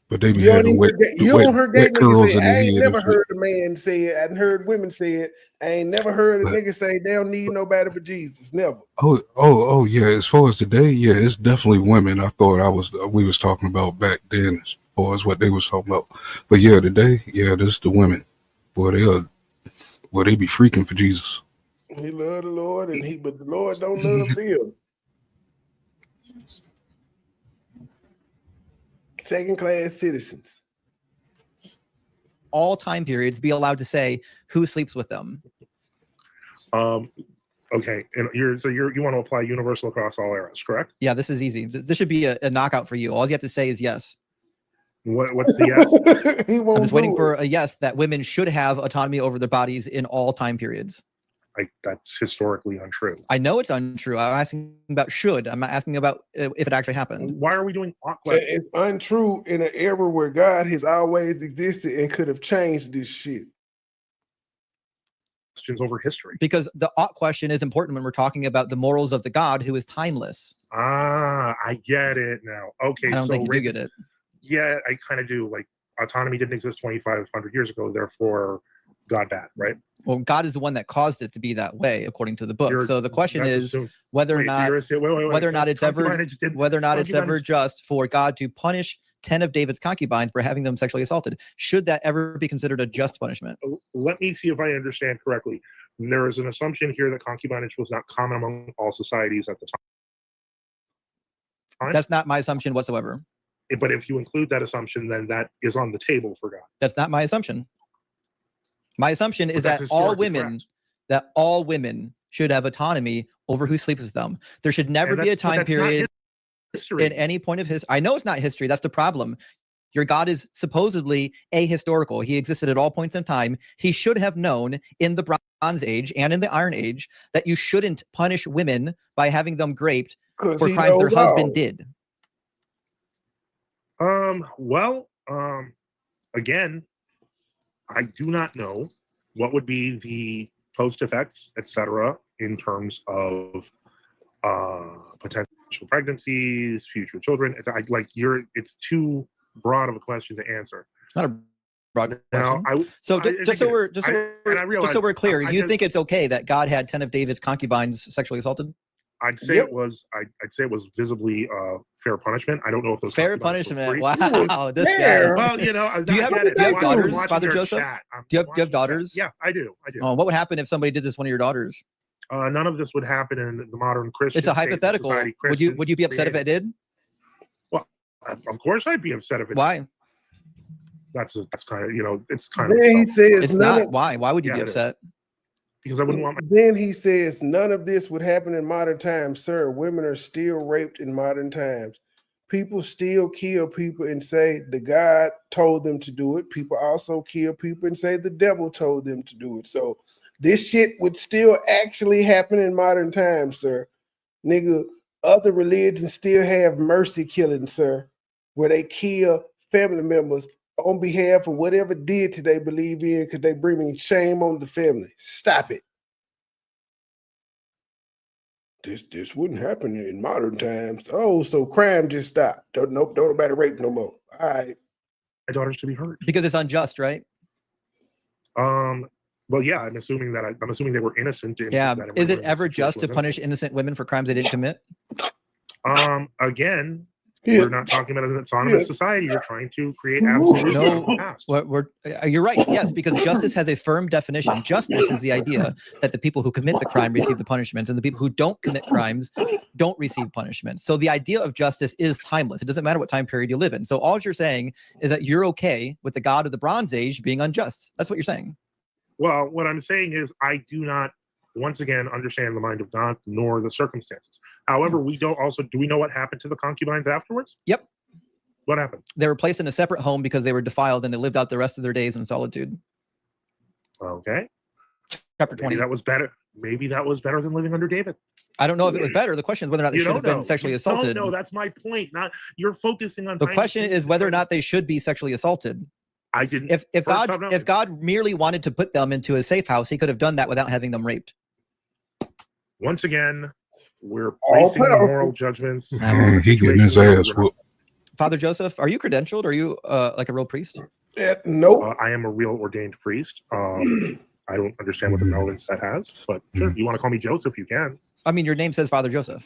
But they be You don't having even heard gay wet niggas curls say. in I their ain't head. never heard a man say it. I done heard women say it. I ain't never heard a nigga say they don't need nobody but Jesus. Never. Oh yeah. As far as today, yeah, it's definitely women. I thought we was talking about back then as far as what they was talking about. But yeah, today, yeah, this is the women. Boy, they be freaking for Jesus. He love the Lord, but the Lord don't love them. Second-class citizens. All time periods be allowed to say who sleeps with them. Okay, and you want to apply universal across all eras, correct? Yeah, this is easy. This should be a knockout for you. All you have to say is yes. What's the yes? I'm just waiting for a yes that women should have autonomy over their bodies in all time periods. That's historically untrue. I know it's untrue. I'm asking about should. I'm not asking about if it actually happened. Why are we doing It's untrue in an era where God has always existed and could have changed this shit. Questions over history? Because the ought question is important when we're talking about the morals of the God who is timeless. I get it now. Okay, I don't think you do get it. Yeah, I kind of do. Like, autonomy didn't exist 2,500 years ago, therefore God bad, right? Well, God is the one that caused it to be that way, according to the book. So the question is whether or not it's ever just for God to punish 10 of David's concubines for having them sexually assaulted. Should that ever be considered a just punishment? Let me see if I understand correctly. There is an assumption here that concubinage was not common among all societies at the time. That's not my assumption whatsoever. But if you include that assumption, then that is on the table for God. That's not my assumption. My assumption is that all women should have autonomy over who sleeps with them. There should never be a time period in any point of history. I know it's not history. That's the problem. Your God is supposedly ahistorical. He existed at all points in time. He should have known in the Bronze Age and in the Iron Age that you shouldn't punish women by having them raped for crimes their husband did. Again, I do not know what would be the post effects, etc., in terms of potential pregnancies, future children. It's too broad of a question to answer. It's not a broad question. Just so we're clear, you think it's okay that God had 10 of David's concubines sexually assaulted? I'd say it was visibly fair punishment. I don't know if those fair punishment. Wow, this guy. Well, do you have daughters, Father Joseph? Do you have daughters? Yeah, I do. Oh, what would happen if somebody did this to one of your daughters? None of this would happen in the modern Christian. It's a hypothetical. Would you be upset if it did? Well, of course I'd be upset if it. Why? Did. That's kind of it's kind of. He says it's not. Why? Why would you be upset? Because I wouldn't want Then he says none of this would happen in modern times, sir. Women are still raped in modern times. People still kill people and say the God told them to do it. People also kill people and say the devil told them to do it. So this shit would still actually happen in modern times, sir. Nigga, other religions still have mercy killing, sir, where they kill family members on behalf of whatever deity they believe in because they bringing shame on the family. Stop it. This wouldn't happen in modern times. Oh, so crime just stopped. Don't nobody rape no more. All right. My daughters to be hurt. Because it's unjust, right? Well, yeah, I'm assuming they were innocent. Is it ever just to punish innocent women for crimes they didn't commit? Again, we're not talking about an autonomous society. You're trying to create absolute. You're right. Yes, because justice has a firm definition. Justice is the idea that the people who commit the crime receive the punishment, and the people who don't commit crimes don't receive punishment. So the idea of justice is timeless. It doesn't matter what time period you live in. So all you're saying is that you're okay with the God of the Bronze Age being unjust. That's what you're saying. Well, what I'm saying is I do not, once again, understand the mind of God nor the circumstances. However, do we know what happened to the concubines afterwards? Yep. What happened? They were placed in a separate home because they were defiled and they lived out the rest of their days in solitude. Okay. Chapter 20. Maybe that was better. Maybe that was better than living under David. I don't know if it was better. The question is whether or not they You should have don't been know. sexually You assaulted. don't know. That's my point. Not you're focusing on The question is whether or not they should be sexually assaulted. I didn't. If first off, no. God merely wanted to put them into a safe house, he could have done that without having them raped. Once again, we're Oh, placing put on- moral judgments. Man, he getting his ass whooped. Father Joseph, are you credentialed? Are you like a real priest? Nope. I am a real ordained priest. I don't understand what the relevance that has, but sure, if you want to call me Joseph, you can. I mean, your name says Father Joseph.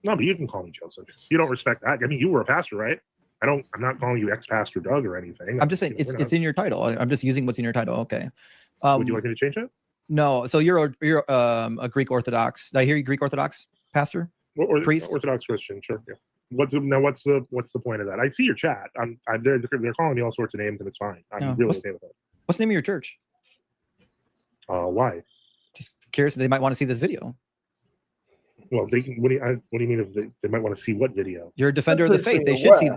No, but you can call me Joseph. You don't respect that. I mean, you were a pastor, right? I'm not calling you ex-pastor Doug or anything. I'm just saying it's in your title. I'm just using what's in your title. Okay. Would you like me to change it? No. So you're a Greek Orthodox. Did I hear you Greek Orthodox pastor? Or priest? Orthodox Christian, sure. Yeah. What's the point of that? I see your chat. They're calling me all sorts of names, and it's fine. I'm really okay with it. What's the name of your church? Why? Just curious if they might want to see this video. Well, they can. What do you mean if they might want to see what video? You're a defender of the faith.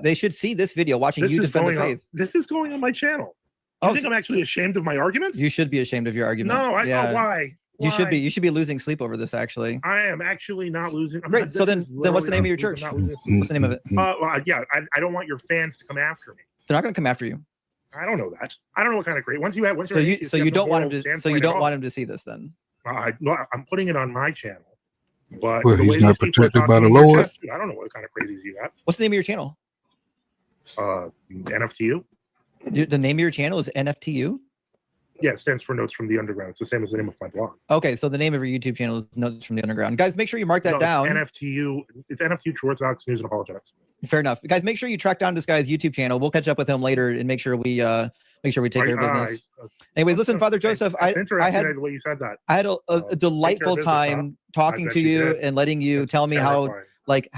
They should see this video watching you defend the faith. This is going on my channel. You think I'm actually ashamed of my arguments? You should be ashamed of your argument. No, why? You should be. You should be losing sleep over this. Actually, I am actually not losing. Great. So then what's the name of your church? What's the name of it? Yeah, I don't want your fans to come after me. They're not going to come after you. I don't know that. I don't know what kind of great. Once you don't want him to see this then. No, I'm putting it on my channel. But he's not protected by the Lord. I don't know what kind of crazies you got. What's the name of your channel? NFTU. The name of your channel is NFTU? Yeah, it stands for Notes from the Underground. It's the same as the name of my blog. Okay, so the name of your YouTube channel is Notes from the Underground. Guys, make sure you mark that down. NFTU. It's NFTU True Orthodox News and Apologetics. Fair enough. Guys, make sure you track down this guy's YouTube channel. We'll catch up with him later and make sure we take care of business. Anyways, listen, Father Joseph, I had the way you said that. I had a delightful time talking to you and letting you tell me how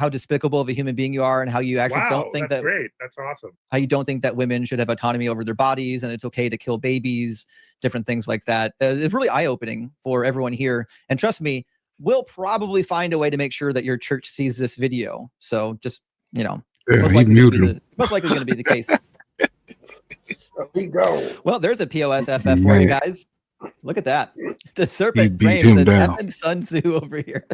despicable of a human being you are and how you actually don't think that's great. That's awesome. How you don't think that women should have autonomy over their bodies and it's okay to kill babies, different things like that. It's really eye-opening for everyone here. And trust me, we'll probably find a way to make sure that your church sees this video. So just, most likely going to be the case. Well, there's a POSFF for you guys. Look at that. The serpent brain says effing Sun Tzu over here.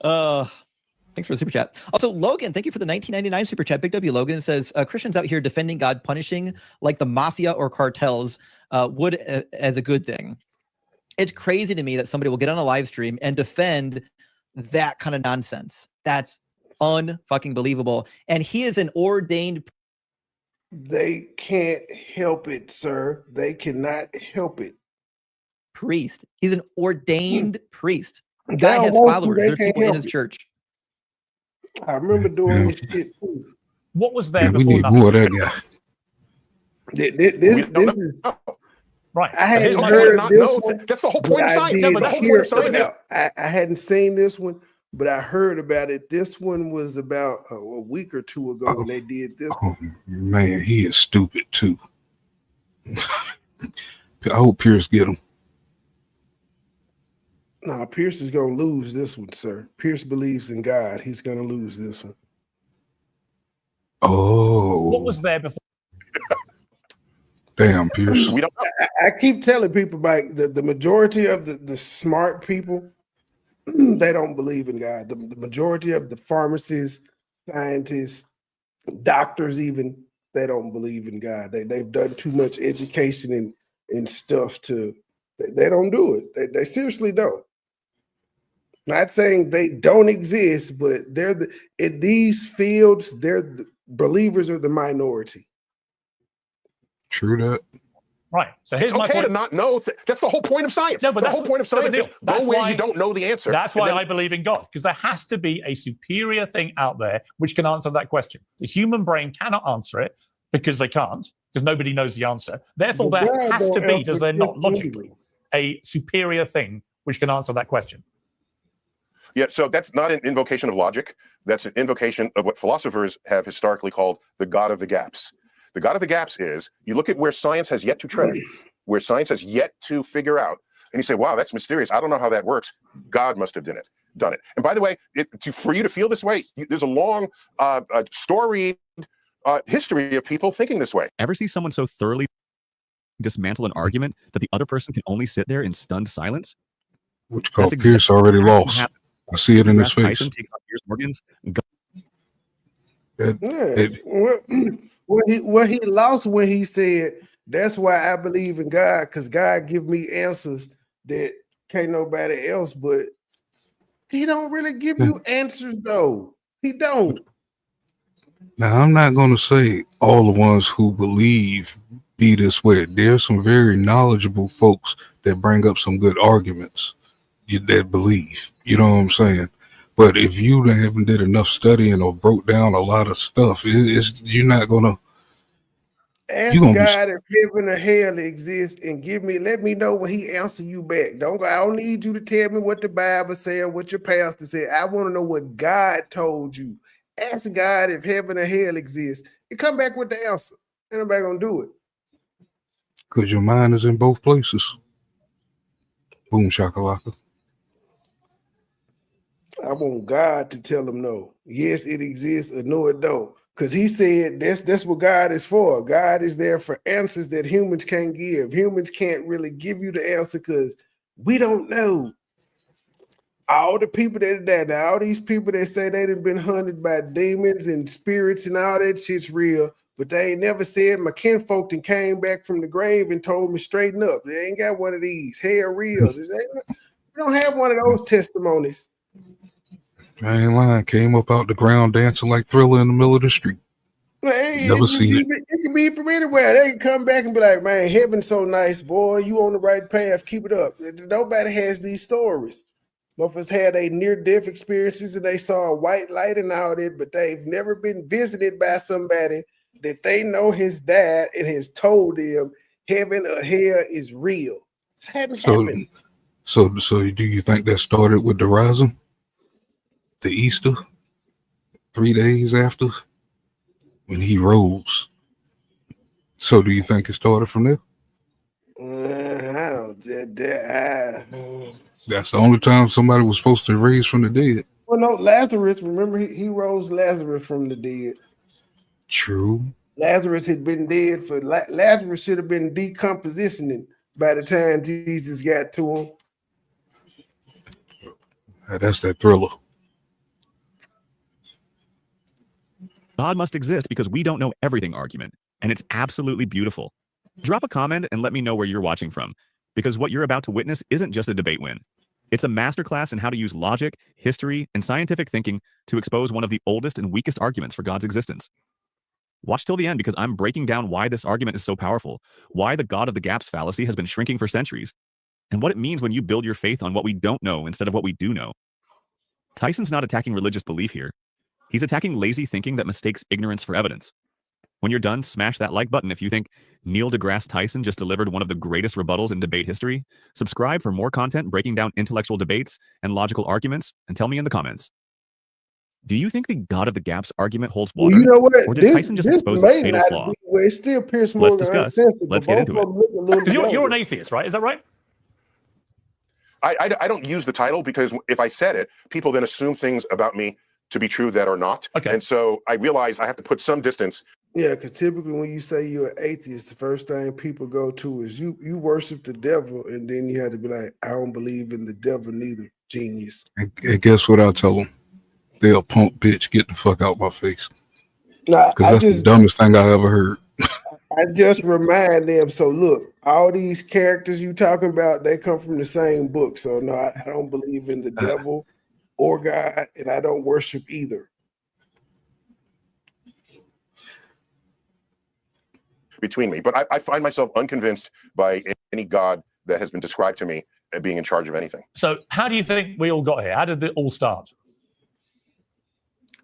Thanks for the super chat. Also, Logan, thank you for the 1999 super chat. Big W Logan says Christians out here defending God, punishing like the mafia or cartels would as a good thing. It's crazy to me that somebody will get on a live stream and defend that kind of nonsense. That's unfucking believable. And he is an ordained. They can't help it, sir. They cannot help it. Priest. He's an ordained priest. The guy has followers. There's people in his church. I remember doing this shit too. What was there we before? Need more of that guy. This is right. I hadn't heard this one. That's the whole point of science. No, but that's the whole point of science. I hadn't seen this one, but I heard about it. This one was about a week or two ago when they did this. Oh man, he is stupid too. I hope Pierce get him. No, Pierce is going to lose this one, sir. Pierce believes in God. He's going to lose this one. Oh. What was there before? Damn, Pierce. We don't. I keep telling people, Mike, the majority of the smart people, they don't believe in God. The majority of the pharmacists, scientists, doctors even, they don't believe in God. They've done too much education and stuff to, they don't do it. They seriously don't. Not saying they don't exist, but in these fields, the believers are the minority. True that. Right. So here's it's my okay point. to not know. That's the whole point of science. No, but the whole point of science is go where you don't know the answer. That's why I believe in God, because there has to be a superior thing out there which can answer that question. The human brain cannot answer it because they can't, because nobody knows the answer. Therefore, there has to be, does there not logically, a superior thing which can answer that question? Yeah, so that's not an invocation of logic. That's an invocation of what philosophers have historically called the God of the gaps. The God of the gaps is, you look at where science has yet to tread, where science has yet to figure out, and you say, wow, that's mysterious. I don't know how that works. God must have done it. And by the way, for you to feel this way, there's a long, storied history of people thinking this way. Ever see someone so thoroughly dismantle an argument that the other person can only sit there in stunned silence? Which called Pierce already lost. I see it in his face. Tyson takes on Pierce Morgan's. Well, he lost when he said, "That's why I believe in God, because God give me answers that can't nobody else." But he don't really give you answers, though. He don't. Now, I'm not going to say all the ones who believe be this way. There's some very knowledgeable folks that bring up some good arguments that believe. You know what I'm saying? But if you haven't did enough studying or broke down a lot of stuff, you're not going to. Ask God if heaven or hell exists and let me know when he answer you back. I don't need you to tell me what the Bible said or what your pastor said. I want to know what God told you. Ask God if heaven or hell exists and come back with the answer. Ain't nobody gonna do it. Because your mind is in both places. Boom shakalaka. I want God to tell them no. Yes, it exists, or no, it don't. Because he said that's what God is for. God is there for answers that humans can't give. Humans can't really give you the answer because we don't know. All the people all these people that say they done been hunted by demons and spirits and all that shit's real, but they ain't never said my kinfolk and came back from the grave and told me straighten up. They ain't got one of these. Hell real. We don't have one of those testimonies. I ain't lying. Came up out the ground dancing like Thriller in the middle of the street. Never seen it. It can be from anywhere. They can come back and be like, man, heaven's so nice, boy. You on the right path. Keep it up. Nobody has these stories. Motherfuckers had a near-death experiences and they saw a white light and all that, but they've never been visited by somebody that they know has died and has told them heaven or hell is real. It hadn't happened. So do you think that started with the rising? The Easter, 3 days after when he rose. So do you think it started from there? I don't. That's the only time somebody was supposed to raise from the dead. Well, no, Lazarus. Remember, he rose Lazarus from the dead. True. Lazarus had been dead for. Lazarus should have been decompositioning by the time Jesus got to him. That's that Thriller. God must exist because we don't know everything argument, and it's absolutely beautiful. Drop a comment and let me know where you're watching from, because what you're about to witness isn't just a debate win. It's a masterclass in how to use logic, history, and scientific thinking to expose one of the oldest and weakest arguments for God's existence. Watch till the end because I'm breaking down why this argument is so powerful, why the God of the gaps fallacy has been shrinking for centuries, and what it means when you build your faith on what we don't know instead of what we do know. Tyson's not attacking religious belief here. He's attacking lazy thinking that mistakes ignorance for evidence. When you're done, smash that like button if you think Neil deGrasse Tyson just delivered one of the greatest rebuttals in debate history. Subscribe for more content breaking down intellectual debates and logical arguments, and tell me in the comments. Do you think the God of the gaps argument holds water? Well, you know what? Or did Tyson just expose its fatal flaw? It's still Pierce Morgan. Let's discuss. Let's get into it. You're an atheist, right? Is that right? I don't use the title because if I said it, people then assume things about me to be true that are not. Okay. And so I realize I have to put some distance. Yeah, because typically when you say you're an atheist, the first thing people go to is you worship the devil, and then you have to be like, I don't believe in the devil neither. Genius. And guess what I tell them? They'll punk bitch, get the fuck out my face. Nah, because that's the dumbest thing I ever heard. I just remind them, so look, all these characters you talking about, they come from the same book. So no, I don't believe in the devil or God, and I don't worship either. Between me, but I find myself unconvinced by any God that has been described to me as being in charge of anything. So how do you think we all got here? How did it all start?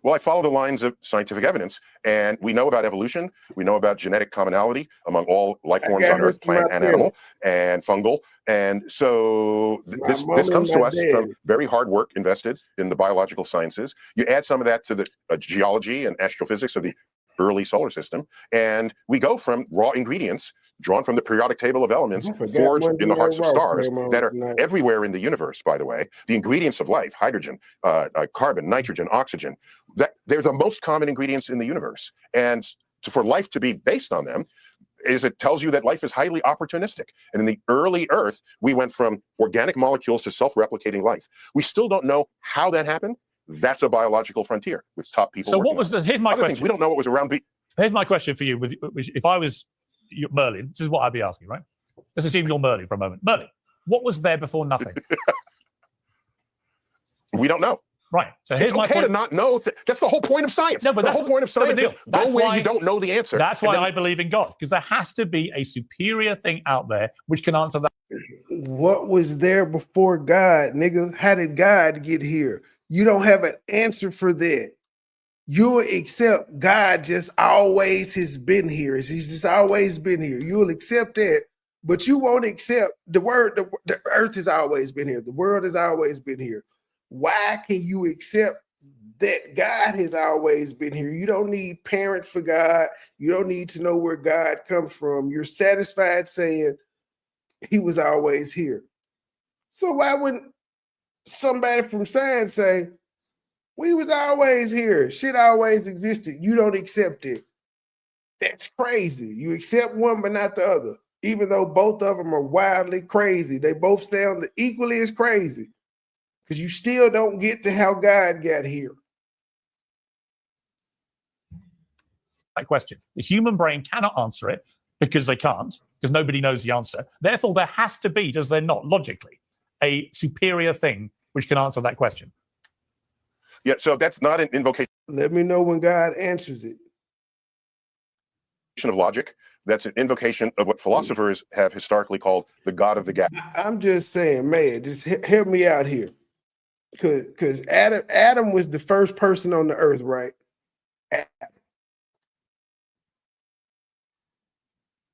Well, I follow the lines of scientific evidence, and we know about evolution. We know about genetic commonality among all life forms on Earth, plant and animal, and fungal. And so this comes to us from very hard work invested in the biological sciences. You add some of that to the geology and astrophysics of the early solar system, and we go from raw ingredients drawn from the periodic table of elements, forged in the hearts of stars that are everywhere in the universe, by the way. The ingredients of life, hydrogen, carbon, nitrogen, oxygen, they're the most common ingredients in the universe. And for life to be based on them, is it tells you that life is highly opportunistic. And in the early Earth, we went from organic molecules to self-replicating life. We still don't know how that happened. That's a biological frontier with top people. So what was this? Here's my Other question. things, we don't know what was around. Here's my question for you. If I was Merlin, this is what I'd be asking, right? Let's assume you're Merlin for a moment. Merlin, what was there before nothing? We don't know. Right. So here's my point. To not know. That's the whole point of science. No, but the whole point of science is go where you don't know the answer. That's why I believe in God, because there has to be a superior thing out there which can answer that. What was there before God, nigga? How did God get here? You don't have an answer for that. You'll accept God just always has been here. He's just always been here. You'll accept that, but you won't accept the word. The earth has always been here. The world has always been here. Why can you accept that God has always been here? You don't need parents for God. You don't need to know where God comes from. You're satisfied saying he was always here. So why wouldn't somebody from science say, we was always here, shit always existed? You don't accept it. That's crazy. You accept one but not the other, even though both of them are wildly crazy. They both sound equally as crazy, because you still don't get to how God got here. That question. The human brain cannot answer it because they can't, because nobody knows the answer. Therefore, there has to be, does there not, logically, a superior thing which can answer that question? Yeah, so that's not an invocation. Let me know when God answers it. Of logic. That's an invocation of what philosophers have historically called the God of the gap. I'm just saying, man, just help me out here. Because Adam was the first person on the earth, right?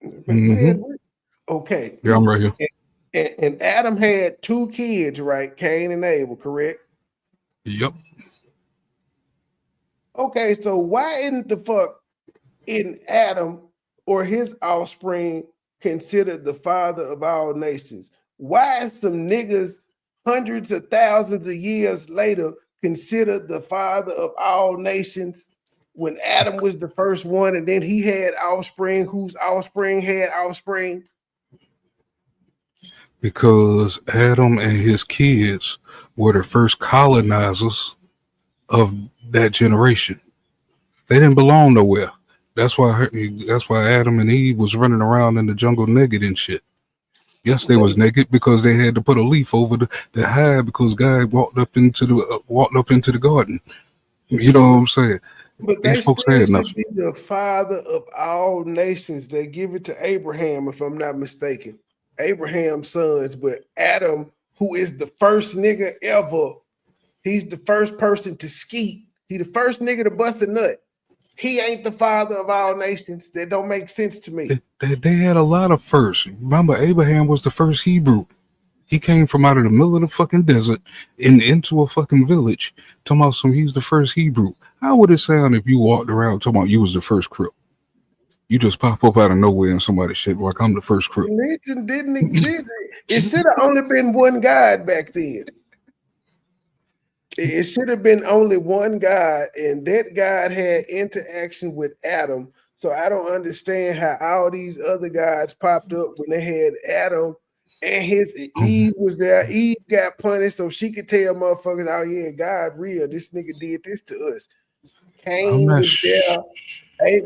Mm-hmm. Okay. Yeah, I'm right here. And Adam had 2 kids, right? Cain and Abel, correct? Yep. Okay, so why isn't Adam or his offspring considered the father of all nations? Why is some niggas hundreds of thousands of years later considered the father of all nations when Adam was the first one, and then he had offspring whose offspring had offspring? Because Adam and his kids were the first colonizers of that generation. They didn't belong nowhere. That's why Adam and Eve was running around in the jungle naked and shit. Yes, they was naked because they had to put a leaf over the hide because God walked up into the garden. You know what I'm saying? But These they folks still had should nothing. be the father of all nations. They give it to Abraham, if I'm not mistaken. Abraham's sons, but Adam, who is the first nigga ever, he's the first person to skeet. He the first nigga to bust a nut. He ain't the father of all nations. That don't make sense to me. They had a lot of firsts. Remember, Abraham was the first Hebrew. He came from out of the middle of the fucking desert into a fucking village. Talking about he's the first Hebrew. How would it sound if you walked around talking about you was the first Crip? You just pop up out of nowhere and somebody shit like I'm the first Crip. Religion didn't exist. It should have only been one God back then. It should have been only one God, and that God had interaction with Adam. So I don't understand how all these other gods popped up when they had Adam and his Eve was there. Eve got punished so she could tell motherfuckers, oh yeah, God real. This nigga did this to us. Cain was there.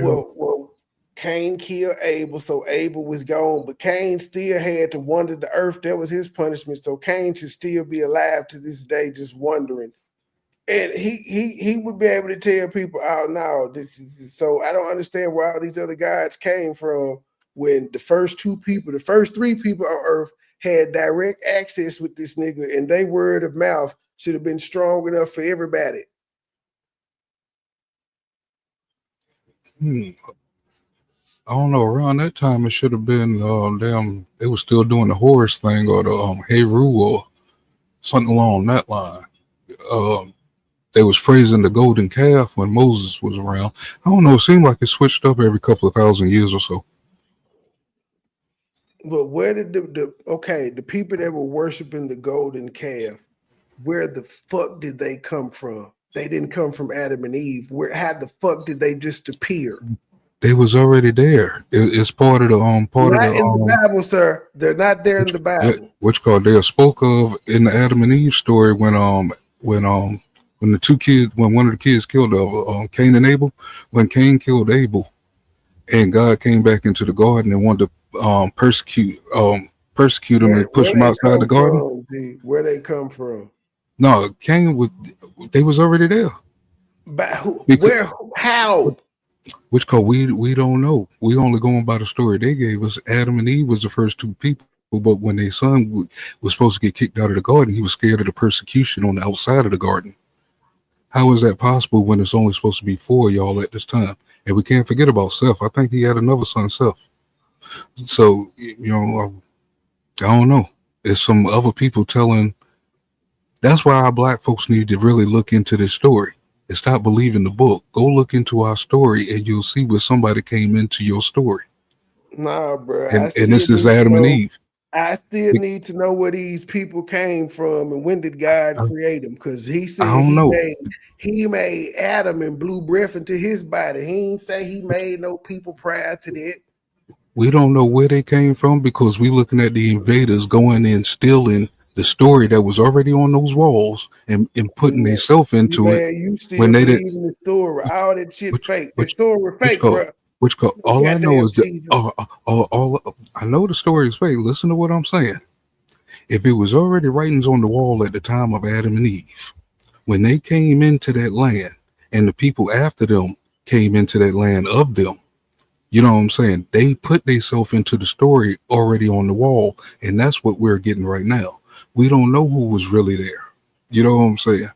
Well, Cain killed Abel, so Abel was gone, but Cain still had to wander the earth. That was his punishment. So Cain should still be alive to this day, just wondering. And he would be able to tell people, oh no, this is so. I don't understand where all these other gods came from when the first 3 people on earth had direct access with this nigga, and they word of mouth should have been strong enough for everybody. I don't know. Around that time, it should have been they were still doing the Horus thing or the Heru or something along that line. They was praising the golden calf when Moses was around. I don't know. It seemed like it switched up every couple of thousand years or so. But where did the people that were worshiping the golden calf, where the fuck did they come from? They didn't come from Adam and Eve. How the fuck did they just appear? They was already there. It's part of the Not in the Bible, sir. They're not there in the Bible. which called they are spoke of in the Adam and Eve story when the two kids, when one of the kids killed Cain and Abel, when Cain killed Abel, and God came back into the garden and wanted to persecute him and push him outside the garden. Where they come from? No, they was already there. But where? How? Which called we don't know. We only going by the story they gave us. Adam and Eve was the first two people, but when their son was supposed to get kicked out of the garden, he was scared of the persecution on the outside of the garden. How is that possible when it's only supposed to be 4 of y'all at this time? And we can't forget about Seth. I think he had another son, Seth. So, I don't know. There's some other people telling. That's why our black folks need to really look into this story and stop believing the book. Go look into our story and you'll see where somebody came into your story. Nah, bro. And this is Adam and Eve. I still need to know where these people came from and when did God create them? Because he said he made Adam and blew breath into his body. He ain't say he made no people prior to that. We don't know where they came from because we looking at the invaders going in, stealing the story that was already on those walls and putting themselves into it. You still when they didn't the story. All that shit fake. The story fake, bro. All I know is that I know the story is fake. Listen to what I'm saying. If it was already writings on the wall at the time of Adam and Eve, when they came into that land and the people after them came into that land of them, you know what I'm saying? They put themselves into the story already on the wall, and that's what we're getting right now. We don't know who was really there. You know what I'm saying?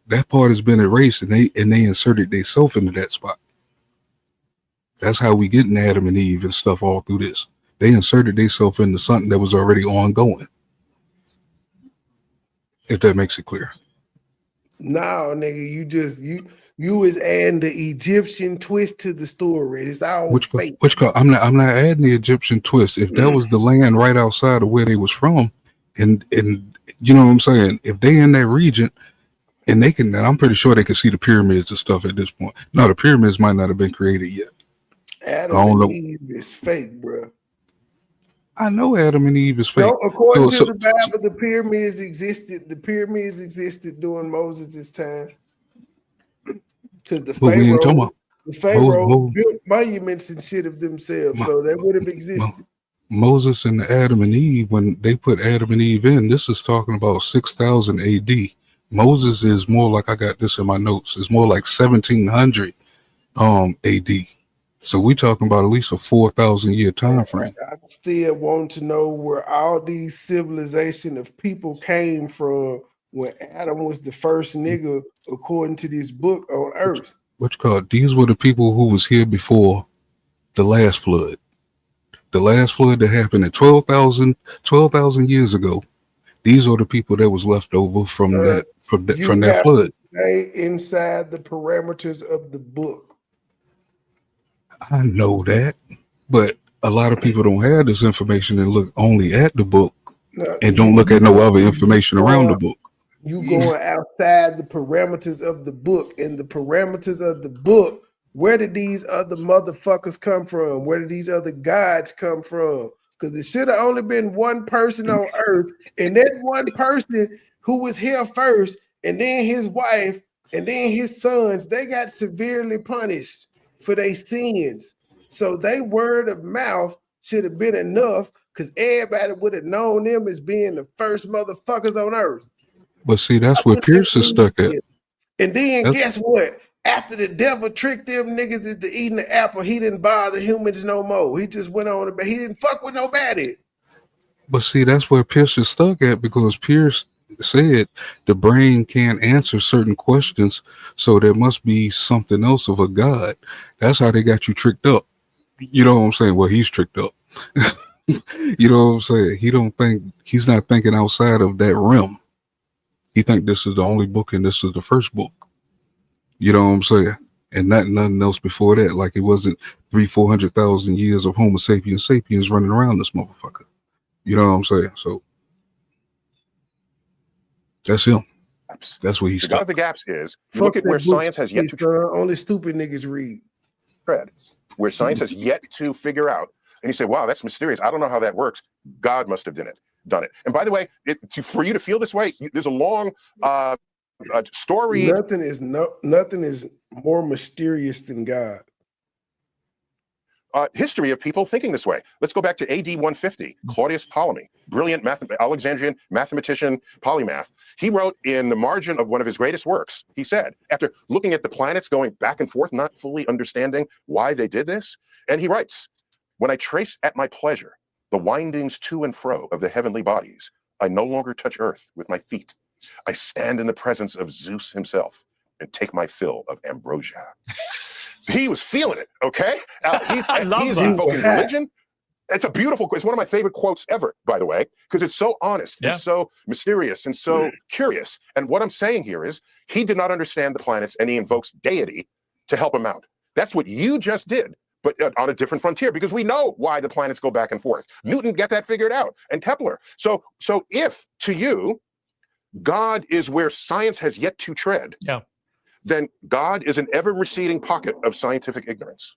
That part has been erased, and they inserted themselves into that spot. That's how we getting Adam and Eve and stuff all through this. They inserted themselves into something that was already ongoing. If that makes it clear. No, nigga, you is adding the Egyptian twist to the story. It's all fake. I'm not adding the Egyptian twist. If that was the land right outside of where they was from, and you know what I'm saying, if they in that region and they can, I'm pretty sure they can see the pyramids and stuff at this point. No, the pyramids might not have been created yet. Adam and Eve is fake, bro. I know Adam and Eve is fake. No, according to the Bible, the pyramids existed. The pyramids existed during Moses' time. Because the Pharaoh built monuments and shit of themselves, so they would have existed. Moses and Adam and Eve, when they put Adam and Eve in, this is talking about 6,000 AD. Moses is more like, I got this in my notes, it's more like 1700 AD. So we talking about at least a 4,000 year time frame. I still want to know where all these civilization of people came from when Adam was the first nigga, according to this book on Earth. These were the people who was here before the last flood. The last flood that happened at 12,000 years ago. These are the people that was left over from that flood. Stay inside the parameters of the book. I know that, but a lot of people don't have this information and look only at the book and don't look at no other information around the book. You going outside the parameters of the book, and the parameters of the book, where did these other motherfuckers come from? Where did these other gods come from? Because it should have only been one person on earth, and that one person who was here first, and then his wife, and then his sons, they got severely punished for their sins. So they word of mouth should have been enough, because everybody would have known them as being the first motherfuckers on earth. But see, that's where Pierce is stuck at. And then guess what? After the devil tricked them niggas into eating the apple, he didn't bother humans no more. He just went on, but he didn't fuck with nobody. But see, that's where Pierce is stuck at, because Pierce said the brain can't answer certain questions, so there must be something else of a God. That's how they got you tricked up. You know what I'm saying? Well, he's tricked up. You know what I'm saying? He's not thinking outside of that realm. He think this is the only book and this is the first book. You know what I'm saying? And nothing else before that. Like it wasn't 300,000-400,000 years of Homo sapiens running around this motherfucker. You know what I'm saying? So that's him. That's what he's. The God of the gaps is. You look at where science has yet to. Only stupid niggas read. tread, where science has yet to figure out. And you say, wow, that's mysterious. I don't know how that works. God must have done it. And by the way, for you to feel this way, there's a long story. Nothing is more mysterious than God. History of people thinking this way. Let's go back to AD 150. Claudius Ptolemy, brilliant Alexandrian mathematician, polymath. He wrote in the margin of one of his greatest works, he said, after looking at the planets going back and forth, not fully understanding why they did this, and he writes, when I trace at my pleasure the windings to and fro of the heavenly bodies, I no longer touch earth with my feet. I stand in the presence of Zeus himself and take my fill of ambrosia. He was feeling it, okay? He's invoking religion. It's a beautiful quote. It's one of my favorite quotes ever, by the way, because it's so honest and so mysterious and so curious. And what I'm saying here is he did not understand the planets, and he invokes deity to help him out. That's what you just did, but on a different frontier, because we know why the planets go back and forth. Newton got that figured out, and Kepler. So if, to you, God is where science has yet to tread, then God is an ever-receding pocket of scientific ignorance.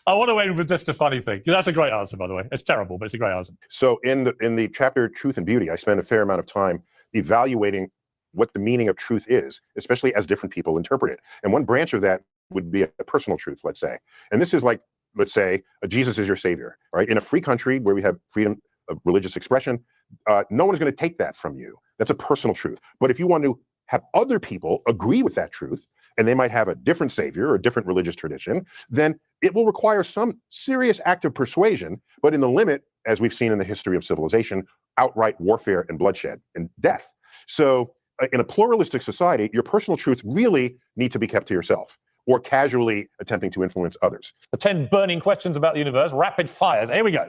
I want to end with just a funny thing. That's a great answer, by the way. It's terrible, but it's a great answer. So in the chapter Truth and Beauty, I spend a fair amount of time evaluating what the meaning of truth is, especially as different people interpret it. And one branch of that would be a personal truth, let's say. And this is like, let's say, Jesus is your savior, right? In a free country where we have freedom of religious expression, no one is going to take that from you. That's a personal truth. But if you want to have other people agree with that truth, and they might have a different savior or a different religious tradition, then it will require some serious act of persuasion, but in the limit, as we've seen in the history of civilization, outright warfare and bloodshed and death. So in a pluralistic society, your personal truths really need to be kept to yourself, or casually attempting to influence others. The 10 burning questions about the universe, rapid fires. Here we go.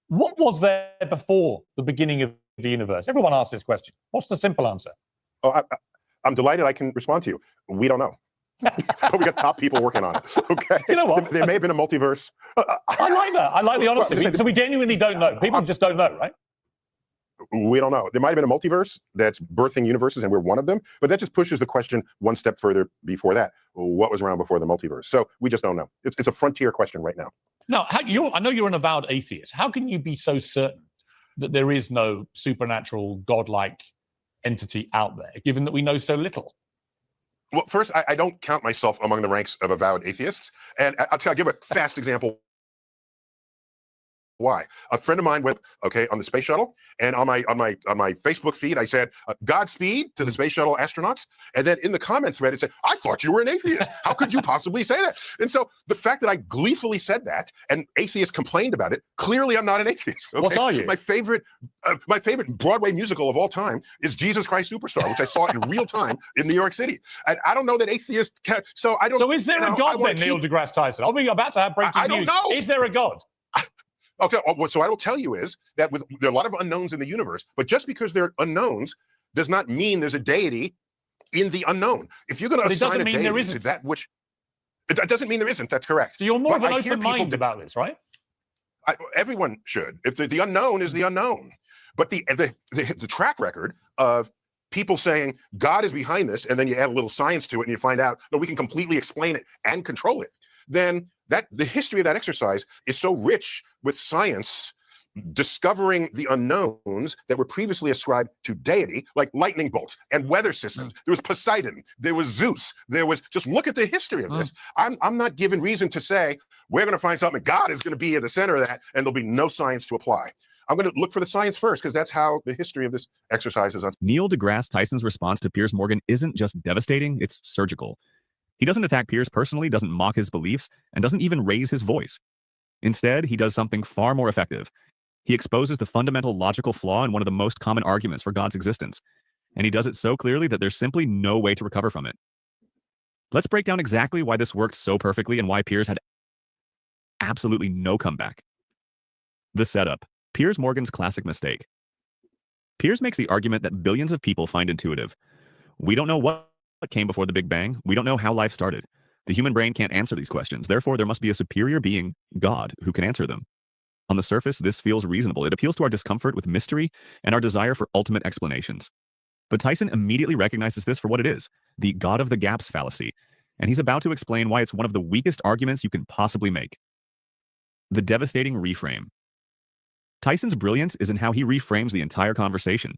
What was there before the beginning of the universe? Everyone asks this question. What's the simple answer? Oh, I'm delighted I can respond to you. We don't know. But we got top people working on it. Okay. You know what? There may have been a multiverse. I like that. I like the honesty. So we genuinely don't know. People just don't know, right? We don't know. There might have been a multiverse that's birthing universes, and we're one of them. But that just pushes the question one step further before that. What was around before the multiverse? So we just don't know. It's a frontier question right now. Now, I know you're an avowed atheist. How can you be so certain that there is no supernatural, godlike entity out there, given that we know so little? Well, first, I don't count myself among the ranks of avowed atheists. And I'll give a fast example. Why? A friend of mine went, on the space shuttle, and on my Facebook feed, I said, Godspeed to the space shuttle astronauts. And then in the comment thread, it said, I thought you were an atheist. How could you possibly say that? And so the fact that I gleefully said that, and atheists complained about it, clearly I'm not an atheist. Okay? What are you? My favorite Broadway musical of all time is Jesus Christ Superstar, which I saw in real time in New York City. And I don't know that atheists can, so I don't. So is there a God then, Neil deGrasse Tyson? I'll be about to have breaking news. I don't know. Is there a God? Okay, so I will tell you is that there are a lot of unknowns in the universe, but just because there are unknowns does not mean there's a deity in the unknown. If you're going to assign a deity to that which, it doesn't mean there isn't. That's correct. So you're more of an open mind about this, right? Everyone should. If the unknown is the unknown, but the track record of people saying God is behind this, and then you add a little science to it, and you find out that we can completely explain it and control it, then the history of that exercise is so rich with science discovering the unknowns that were previously ascribed to deity, like lightning bolts and weather systems. There was Poseidon, there was Zeus, just look at the history of this. I'm not given reason to say we're going to find something, God is going to be at the center of that, and there'll be no science to apply. I'm going to look for the science first, because that's how the history of this exercise is. Neil deGrasse Tyson's response to Piers Morgan isn't just devastating, it's surgical. He doesn't attack Piers personally, doesn't mock his beliefs, and doesn't even raise his voice. Instead, he does something far more effective. He exposes the fundamental logical flaw in one of the most common arguments for God's existence. And he does it so clearly that there's simply no way to recover from it. Let's break down exactly why this worked so perfectly and why Piers had absolutely no comeback. The setup. Piers Morgan's classic mistake. Piers makes the argument that billions of people find intuitive. We don't know what came before the Big Bang. We don't know how life started. The human brain can't answer these questions. Therefore, there must be a superior being, God, who can answer them. On the surface, this feels reasonable. It appeals to our discomfort with mystery and our desire for ultimate explanations. But Tyson immediately recognizes this for what it is, the God of the gaps fallacy. and he's about to explain why it's one of the weakest arguments you can possibly make. The devastating reframe. Tyson's brilliance is in how he reframes the entire conversation.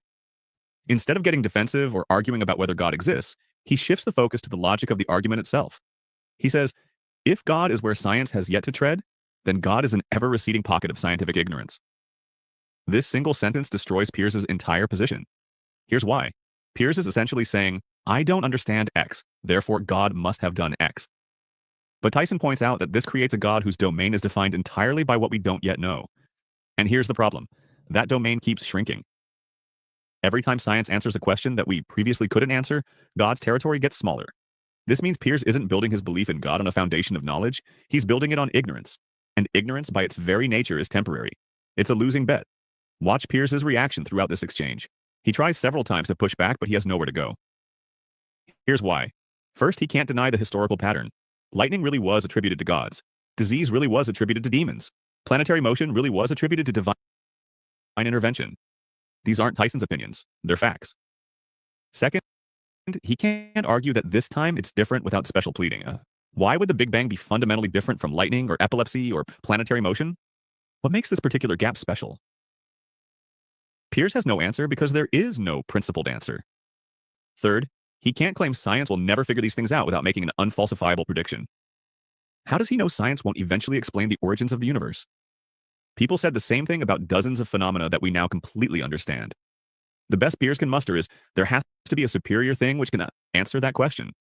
Instead of getting defensive or arguing about whether God exists, he shifts the focus to the logic of the argument itself. He says, if God is where science has yet to tread, then God is an ever-receding pocket of scientific ignorance. This single sentence destroys Piers's entire position. Here's why. Piers is essentially saying, I don't understand X, therefore God must have done X. But Tyson points out that this creates a God whose domain is defined entirely by what we don't yet know. And here's the problem. That domain keeps shrinking. Every time science answers a question that we previously couldn't answer, God's territory gets smaller. This means Piers isn't building his belief in God on a foundation of knowledge, he's building it on ignorance. And ignorance by its very nature is temporary. It's a losing bet. Watch Piers's reaction throughout this exchange. He tries several times to push back, but he has nowhere to go. Here's why. First, he can't deny the historical pattern. Lightning really was attributed to gods. Disease really was attributed to demons. Planetary motion really was attributed to divine intervention. These aren't Tyson's opinions. They're facts. Second, he can't argue that this time it's different without special pleading. Why would the Big Bang be fundamentally different from lightning or epilepsy or planetary motion? What makes this particular gap special? Piers has no answer because there is no principled answer. Third, he can't claim science will never figure these things out without making an unfalsifiable prediction. How does he know science won't eventually explain the origins of the universe? People said the same thing about dozens of phenomena that we now completely understand. The best Piers can muster is there has to be a superior thing which can answer that question.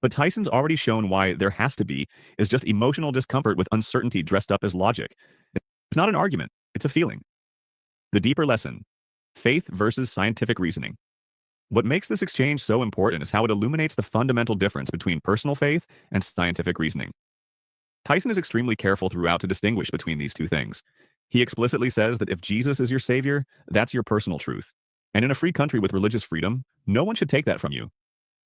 But Tyson's already shown why there has to be is just emotional discomfort with uncertainty dressed up as logic. It's not an argument, it's a feeling. The deeper lesson, faith versus scientific reasoning. What makes this exchange so important is how it illuminates the fundamental difference between personal faith and scientific reasoning. Tyson is extremely careful throughout to distinguish between these two things. He explicitly says that if Jesus is your savior, that's your personal truth. And in a free country with religious freedom, no one should take that from you.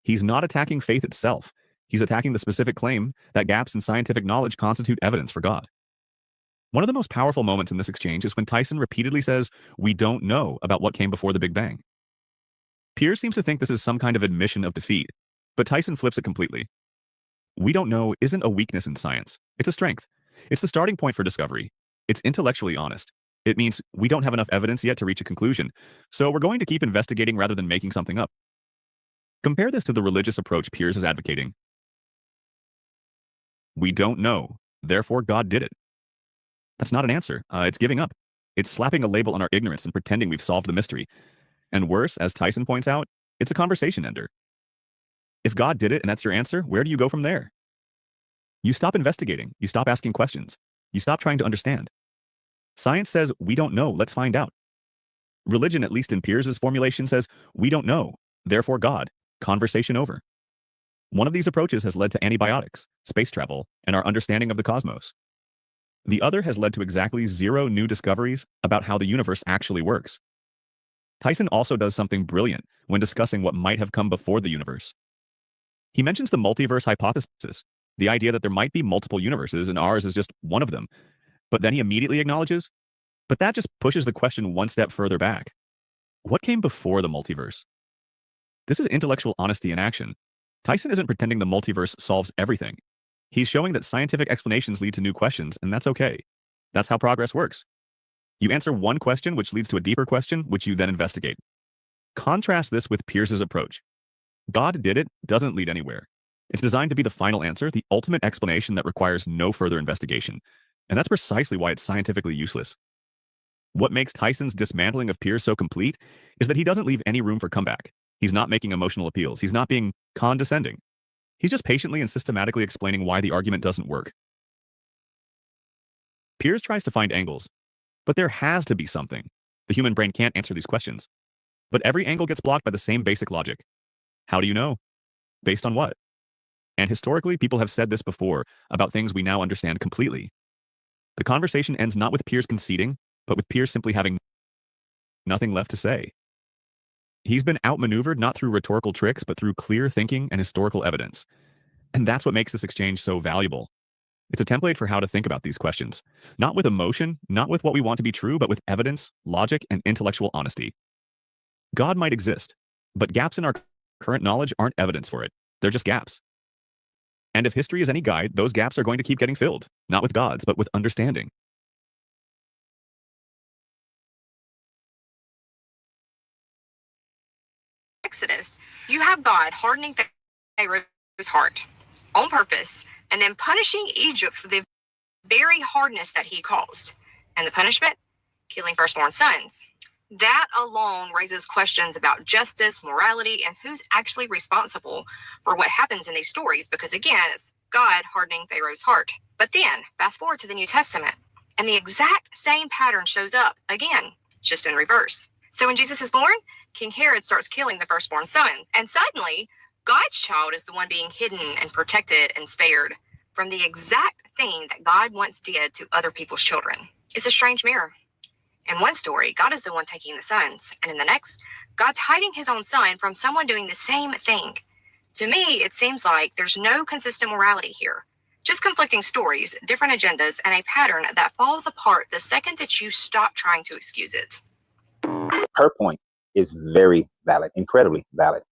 He's not attacking faith itself. He's attacking the specific claim that gaps in scientific knowledge constitute evidence for God. One of the most powerful moments in this exchange is when Tyson repeatedly says, we don't know about what came before the Big Bang. Piers seems to think this is some kind of admission of defeat, but Tyson flips it completely. We don't know isn't a weakness in science. It's a strength. It's the starting point for discovery. It's intellectually honest. It means we don't have enough evidence yet to reach a conclusion, so we're going to keep investigating rather than making something up. Compare this to the religious approach Piers is advocating. We don't know, therefore God did it. That's not an answer. It's giving up. It's slapping a label on our ignorance and pretending we've solved the mystery. And worse, as Tyson points out, it's a conversation ender. If God did it and that's your answer, where do you go from there? You stop investigating. You stop asking questions. You stop trying to understand. Science says, we don't know, let's find out. Religion, at least in Piers's formulation, says, we don't know, therefore God, conversation over. One of these approaches has led to antibiotics, space travel, and our understanding of the cosmos. The other has led to exactly 0 new discoveries about how the universe actually works. Tyson also does something brilliant when discussing what might have come before the universe. He mentions the multiverse hypothesis, the idea that there might be multiple universes and ours is just one of them. But then he immediately acknowledges, but that just pushes the question one step further back. What came before the multiverse? This is intellectual honesty in action. Tyson isn't pretending the multiverse solves everything. He's showing that scientific explanations lead to new questions, and that's okay. That's how progress works. You answer one question, which leads to a deeper question, which you then investigate. Contrast this with Piers's approach. God did it doesn't lead anywhere. It's designed to be the final answer, the ultimate explanation that requires no further investigation. And that's precisely why it's scientifically useless. What makes Tyson's dismantling of Piers so complete is that he doesn't leave any room for comeback. He's not making emotional appeals. He's not being condescending. He's just patiently and systematically explaining why the argument doesn't work. Piers tries to find angles, but there has to be something. The human brain can't answer these questions. But every angle gets blocked by the same basic logic. How do you know? Based on what? And historically, people have said this before about things we now understand completely. The conversation ends not with Piers conceding, but with Piers simply having nothing left to say. He's been outmaneuvered not through rhetorical tricks, but through clear thinking and historical evidence. And that's what makes this exchange so valuable. It's a template for how to think about these questions. Not with emotion, not with what we want to be true, but with evidence, logic, and intellectual honesty. God might exist, but gaps in our current knowledge aren't evidence for it. They're just gaps. And if history is any guide, those gaps are going to keep getting filled, not with gods, but with understanding. Exodus, you have God hardening Pharaoh's heart on purpose and then punishing Egypt for the very hardness that he caused. And the punishment? Killing firstborn sons. That alone raises questions about justice, morality, and who's actually responsible for what happens in these stories, because again, it's God hardening Pharaoh's heart. But then, fast forward to the New Testament, and the exact same pattern shows up again, just in reverse. So when Jesus is born, King Herod starts killing the firstborn sons, and suddenly, God's child is the one being hidden and protected and spared from the exact thing that God once did to other people's children. It's a strange mirror. In one story, God is the one taking the sons, and in the next, God's hiding his own son from someone doing the same thing. To me, it seems like there's no consistent morality here. Just conflicting stories, different agendas, and a pattern that falls apart the second that you stop trying to excuse it. Her point is very valid, incredibly valid.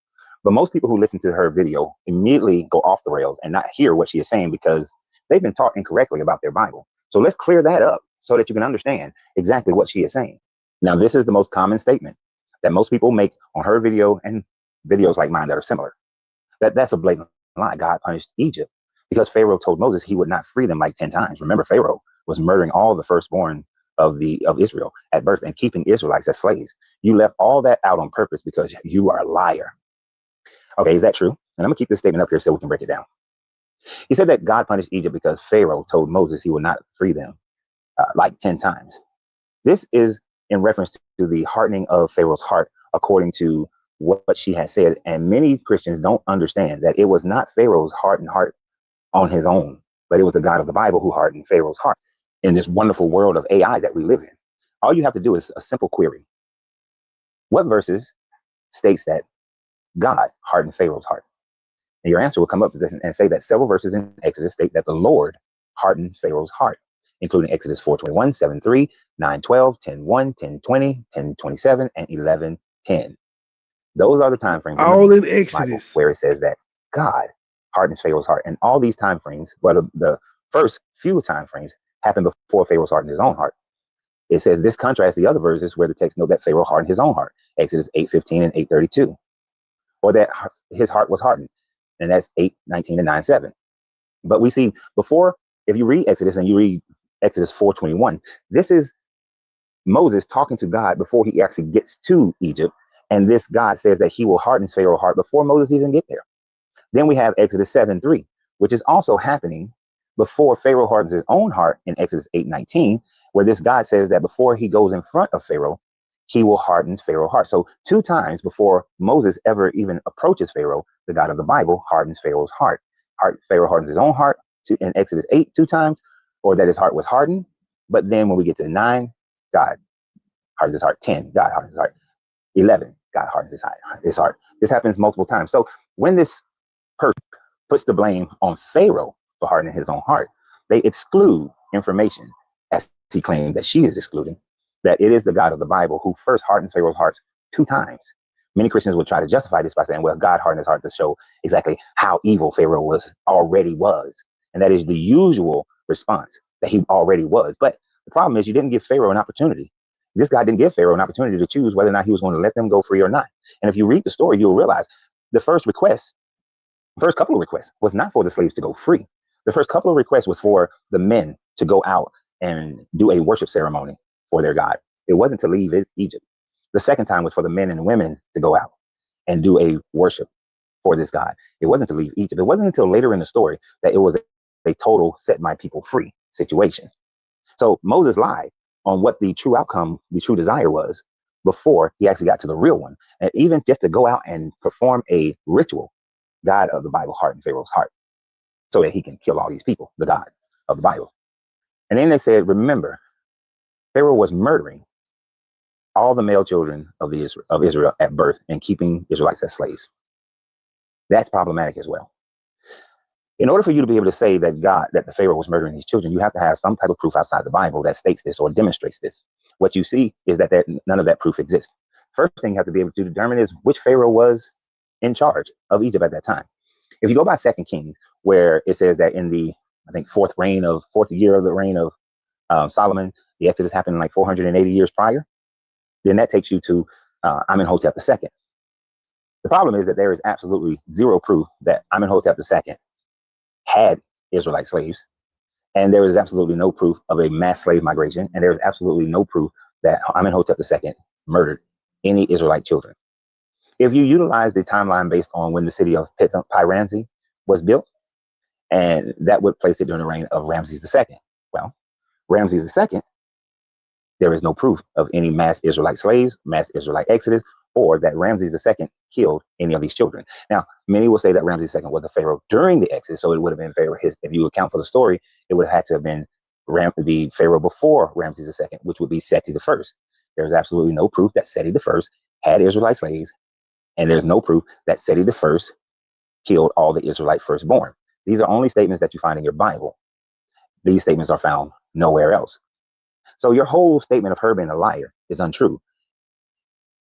But most people who listen to her video immediately go off the rails and not hear what she is saying because they've been taught incorrectly about their Bible. So let's clear that up so that you can understand exactly what she is saying. Now, this is the most common statement that most people make on her video and videos like mine that are similar. That's a blatant lie. God punished Egypt because Pharaoh told Moses he would not free them like 10 times. Remember, Pharaoh was murdering all the firstborn of Israel at birth and keeping Israelites as slaves. You left all that out on purpose because you are a liar. Okay, is that true? And I'm gonna keep this statement up here so we can break it down. He said that God punished Egypt because Pharaoh told Moses he would not free them like 10 times. This is in reference to the hardening of Pharaoh's heart, according to what she has said. And many Christians don't understand that it was not Pharaoh's hardened heart on his own, but it was the God of the Bible who hardened Pharaoh's heart. In this wonderful world of AI that we live in, all you have to do is a simple query. What verses states that God hardened Pharaoh's heart? And your answer will come up with this and say that several verses in Exodus state that the Lord hardened Pharaoh's heart, including Exodus 4:21, 7:3, 9:12, 10:1, 10:20, 10:27, and 11:10. Those are the time frames All in Bible Exodus. where it says that God hardens Pharaoh's heart. And all these time frames, well, the first few time frames happened before Pharaoh hardened his own heart. It says this contrasts the other verses where the text note that Pharaoh hardened his own heart, Exodus 8:15 and 8:32, or that his heart was hardened, and that's 8:19 and 9:7. But we see before, if you read Exodus and you read Exodus 4:21, this is Moses talking to God before he actually gets to Egypt, and this God says that he will harden Pharaoh's heart before Moses even get there. Then we have Exodus 7:3, which is also happening before Pharaoh hardens his own heart in Exodus 8:19, where this God says that before he goes in front of Pharaoh, he will harden Pharaoh's heart. So 2 times before Moses ever even approaches Pharaoh, the God of the Bible hardens Pharaoh's heart. Pharaoh hardens his own heart in Exodus 8 2 times, or that his heart was hardened. But then when we get to 9, God hardens his heart. 10, God hardens his heart. 11, God hardens his heart. This happens multiple times. So when this person puts the blame on Pharaoh for hardening his own heart, they exclude information, as he claimed that she is excluding, that it is the God of the Bible who first hardens Pharaoh's hearts 2 times. Many Christians would try to justify this by saying, well, God hardened his heart to show exactly how evil Pharaoh already was. And that is the usual response, that he already was. But the problem is you didn't give Pharaoh an opportunity. This guy didn't give Pharaoh an opportunity to choose whether or not he was going to let them go free or not. And if you read the story, you'll realize the first couple of requests was not for the slaves to go free. The first couple of requests was for the men to go out and do a worship ceremony for their God. It wasn't to leave Egypt. The second time was for the men and women to go out and do a worship for this God. It wasn't to leave Egypt. It wasn't until later in the story that it was a total set my people free situation. So Moses lied on what the true outcome, the true desire was before he actually got to the real one. And even just to go out and perform a ritual, God of the Bible hardened Pharaoh's heart so that he can kill all these people, the God of the Bible. And then they said, remember, Pharaoh was murdering all the male children of Israel at birth and keeping Israelites as slaves. That's problematic as well. In order for you to be able to say that the Pharaoh was murdering these children, you have to have some type of proof outside the Bible that states this or demonstrates this. What you see is that none of that proof exists. First thing you have to be able to determine is which Pharaoh was in charge of Egypt at that time. If you go by 2 Kings, where it says that in the, I think, fourth year of the reign of Solomon, the Exodus happened like 480 years prior. Then that takes you to Amenhotep II. The problem is that there is absolutely zero proof that Amenhotep II had Israelite slaves. And there is absolutely no proof of a mass slave migration. And there is absolutely no proof that Amenhotep II murdered any Israelite children. If you utilize the timeline based on when the city of Pi-Ramsey was built, and that would place it during the reign of Ramses II. Well, Ramses II, there is no proof of any mass Israelite slaves, mass Israelite exodus, or that Ramses II killed any of these children. Now, many will say that Ramses II was a pharaoh during the exodus, so it would have been pharaoh. If you account for the story, it would have had to have been the pharaoh before Ramses II, which would be Seti I. There's absolutely no proof that Seti I had Israelite slaves, and there's no proof that Seti I killed all the Israelite firstborn. These are only statements that you find in your Bible. These statements are found nowhere else. So your whole statement of her being a liar is untrue.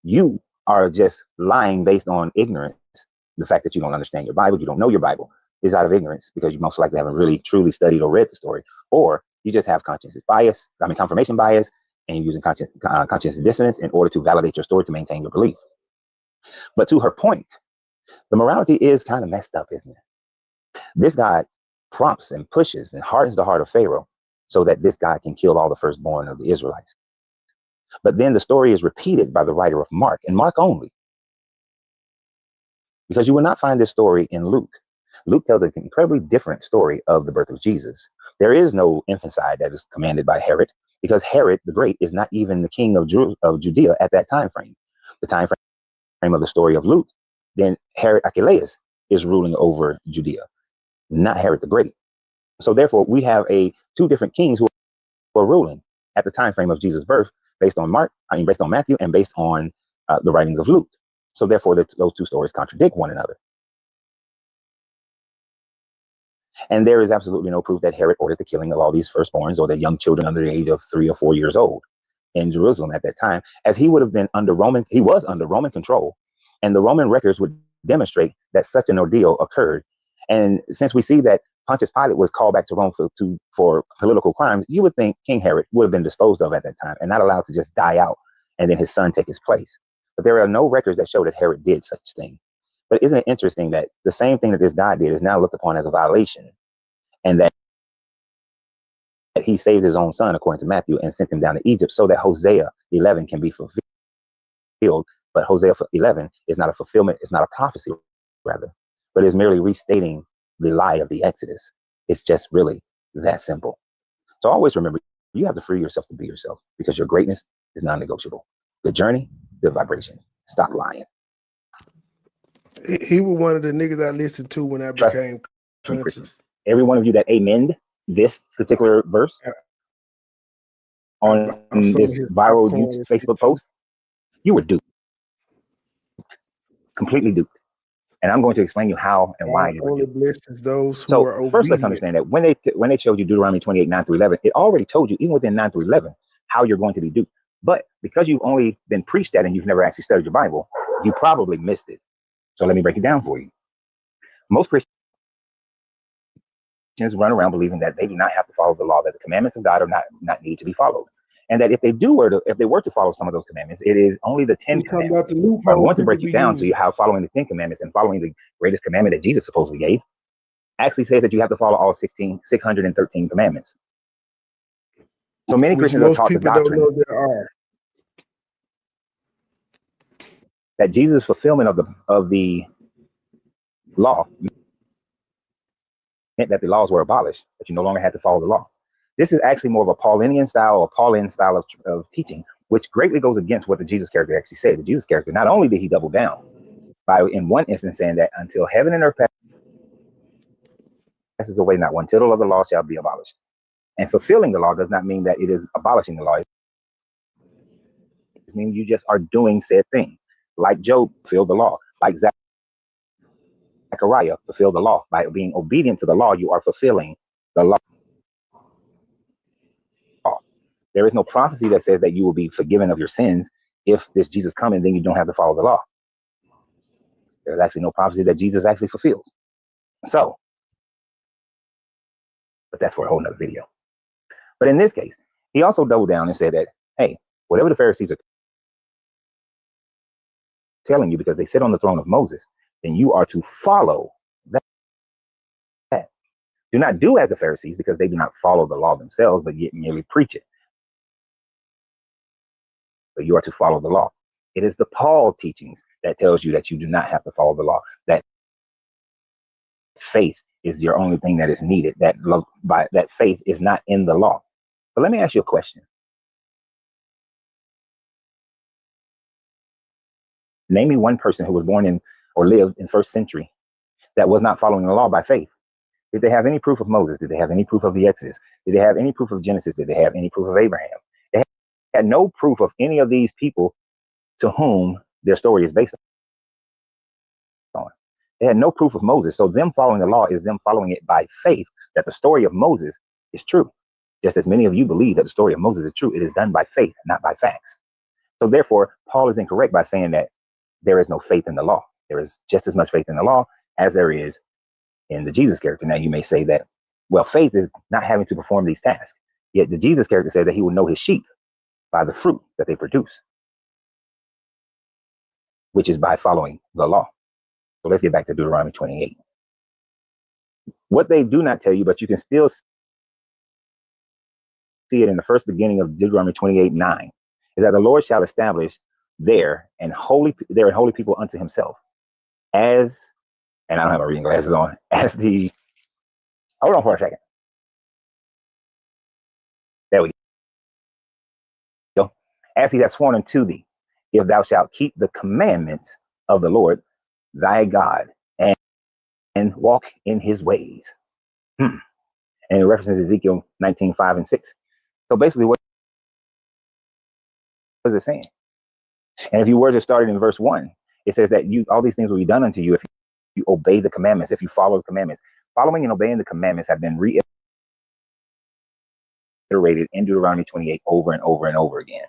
You are just lying based on ignorance. The fact that you don't understand your Bible, you don't know your Bible, is out of ignorance because you most likely haven't really truly studied or read the story, or you just have confirmation bias, and you're using conscious dissonance in order to validate your story to maintain your belief. But to her point, the morality is kind of messed up, isn't it? This God prompts and pushes and hardens the heart of Pharaoh so that this God can kill all the firstborn of the Israelites. But then the story is repeated by the writer of Mark, and Mark only. Because you will not find this story in Luke. Luke tells an incredibly different story of the birth of Jesus. There is no infanticide that is commanded by Herod, because Herod the Great is not even the king of Judea at that time frame. The time frame of the story of Luke, then Herod Archelaus is ruling over Judea, not Herod the Great. So therefore, we have two different kings who are ruling at the time frame of Jesus' birth, based on Matthew, and based on the writings of Luke. So therefore, those two stories contradict one another. And there is absolutely no proof that Herod ordered the killing of all these firstborns or the young children under the age of 3 or 4 years old in Jerusalem at that time, as he would have been he was under Roman control, and the Roman records would demonstrate that such an ordeal occurred. And since we see that Pontius Pilate was called back to Rome for political crimes, you would think King Herod would have been disposed of at that time and not allowed to just die out and then his son take his place. But there are no records that show that Herod did such a thing. But isn't it interesting that the same thing that this guy did is now looked upon as a violation, and that he saved his own son, according to Matthew, and sent him down to Egypt so that Hosea 11 can be fulfilled. But Hosea 11 is not a fulfillment, it's not a prophecy, rather, but is merely restating the lie of the Exodus. It's just really that simple. So always remember, you have to free yourself to be yourself, because your greatness is non-negotiable. Good journey, good vibration. Stop lying. He was one of the niggas I listened to when I became conscious. Every one of you that amened this particular verse on this viral YouTube, Facebook post, you were duped. Completely duped. And I'm going to explain you how and why you were duped. Blesses those who are obedient. First, let's understand that when they showed you Deuteronomy 28, 9 through 11, it already told you, even within 9 through 11, how you're going to be duped. But because you've only been preached that and you've never actually studied your Bible, you probably missed it. So let me break it down for you. Most Christians run around believing that they do not have to follow the law, that the commandments of God are not needed to be followed, and that if they were to follow some of those commandments, it is only the 10 commandments. I want to break you down to you how following the 10 commandments and following the greatest commandment that Jesus supposedly gave actually says that you have to follow all 613 commandments. So many Christians are taught the doctrine don't know there are. that Jesus' fulfillment of the law meant that the laws were abolished, that you no longer had to follow the law. This is actually more of a Pauline style of teaching, which greatly goes against what the Jesus character actually said. The Jesus character, not only did he double down by, in one instance, saying that until heaven and earth passes away, not one tittle of the law shall be abolished. And fulfilling the law does not mean that it is abolishing the law. It means you just are doing said thing. Like Job fulfilled the law, like Zechariah fulfilled the law. By being obedient to the law, you are fulfilling the law. There is no prophecy that says that you will be forgiven of your sins if this Jesus comes, then you don't have to follow the law. There's actually no prophecy that Jesus actually fulfills. So but that's for a whole nother video. But in this case, he also doubled down and said that, hey, whatever the Pharisees are telling you because they sit on the throne of Moses, then you are to follow that. Do not do as the Pharisees because they do not follow the law themselves, but yet merely preach it. But you are to follow the law. It is the Paul teachings that tells you that you do not have to follow the law, that faith is your only thing that is needed, that faith is not in the law. But let me ask you a question. Name me one person who was born in or lived in first century that was not following the law by faith. Did they have any proof of Moses? Did they have any proof of the Exodus? Did they have any proof of Genesis? Did they have any proof of Abraham? They had no proof of any of these people to whom their story is based on. They had no proof of Moses. So them following the law is them following it by faith that the story of Moses is true. Just as many of you believe that the story of Moses is true, it is done by faith, not by facts. So therefore, Paul is incorrect by saying that there is no faith in the law. There is just as much faith in the law as there is in the Jesus character. Now you may say that, well, faith is not having to perform these tasks. Yet the Jesus character said that he will know his sheep by the fruit that they produce, which is by following the law. So let's get back to Deuteronomy 28. What they do not tell you, but you can still see it in the first beginning of Deuteronomy 28:9, is that the Lord shall establish there and holy people unto himself, as, and I don't have my reading glasses on, as the, hold on for a second. There we go. As he has sworn unto thee, if thou shalt keep the commandments of the Lord thy God and walk in his ways. And it references Ezekiel 19:5 and 6. So basically, what is it saying? And if you were to start it in verse 1, it says that all these things will be done unto you if you obey the commandments, if you follow the commandments. Following and obeying the commandments have been reiterated in Deuteronomy 28 over and over and over again.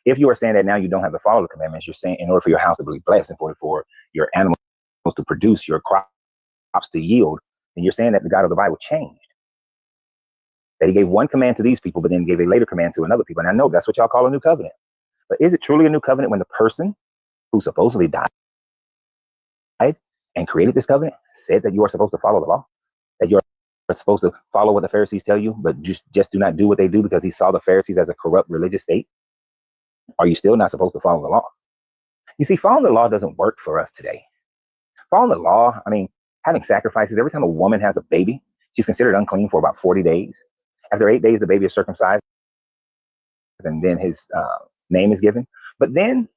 If you are saying that now you don't have to follow the commandments, you're saying in order for your house to be blessed and for your animals to produce, your crops to yield, then you're saying that the God of the Bible changed. That he gave one command to these people, but then gave a later command to another people. And I know that's what y'all call a new covenant. But is it truly a new covenant when the person who supposedly died and created this covenant said that you are supposed to follow the law? That you're supposed to follow what the Pharisees tell you, but just do not do what they do because he saw the Pharisees as a corrupt religious state? Are you still not supposed to follow the law? You see, following the law doesn't work for us today. Following the law, I mean, having sacrifices, every time a woman has a baby, she's considered unclean for about 40 days. After 8 days, the baby is circumcised, and then his name is given. But then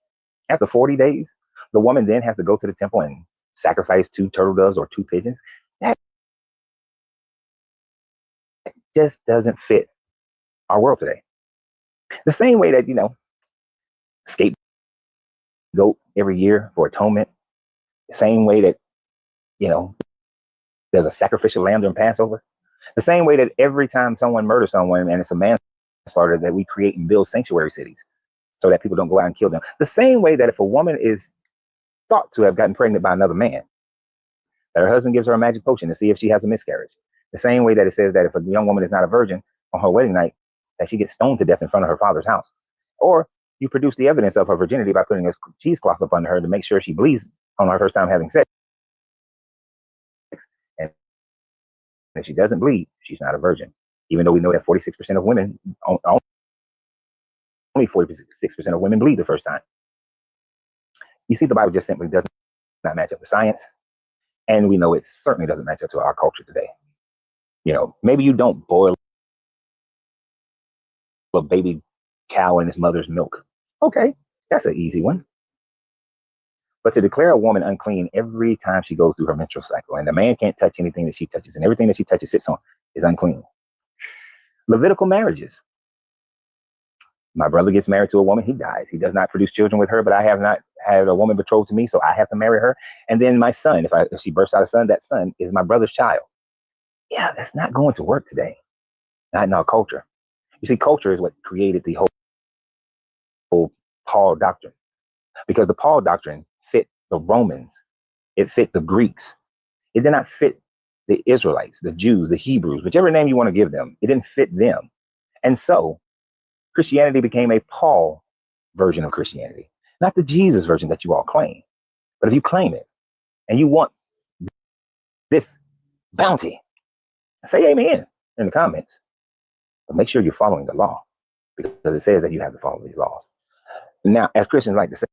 after 40 days, the woman then has to go to the temple and sacrifice 2 turtle doves or 2 pigeons. That just doesn't fit our world today. The same way that, scapegoat every year for atonement, the same way that, there's a sacrificial lamb during Passover, the same way that every time someone murders someone and it's a manslaughter, that we create and build sanctuary cities so that people don't go out and kill them. The same way that if a woman is thought to have gotten pregnant by another man, that her husband gives her a magic potion to see if she has a miscarriage. The same way that it says that if a young woman is not a virgin on her wedding night, that she gets stoned to death in front of her father's house. Or you produce the evidence of her virginity by putting a cheesecloth up under her to make sure she bleeds on her first time having sex. And if she doesn't bleed, she's not a virgin. Even though we know that 46% of women, only 46% of women bleed the first time. You see, the Bible just simply does not match up to science. And we know it certainly doesn't match up to our culture today. Maybe you don't boil a baby cow in its mother's milk. Okay, that's an easy one. But to declare a woman unclean every time she goes through her menstrual cycle, and the man can't touch anything that she touches, and everything that she touches sits on, is unclean. Levitical marriages. My brother gets married to a woman, he dies. He does not produce children with her, but I have not had a woman betrothed to me, so I have to marry her. And then my son, if she bursts out a son, that son is my brother's child. Yeah, that's not going to work today. Not in our culture. You see, culture is what created the whole Paul doctrine. Because the Paul doctrine fit the Romans. It fit the Greeks. It did not fit the Israelites, the Jews, the Hebrews, whichever name you want to give them. It didn't fit them. And so Christianity became a Paul version of Christianity, not the Jesus version that you all claim. But if you claim it and you want this bounty, say amen in the comments, but make sure you're following the law, because it says that you have to follow these laws. Now, as Christians like to say,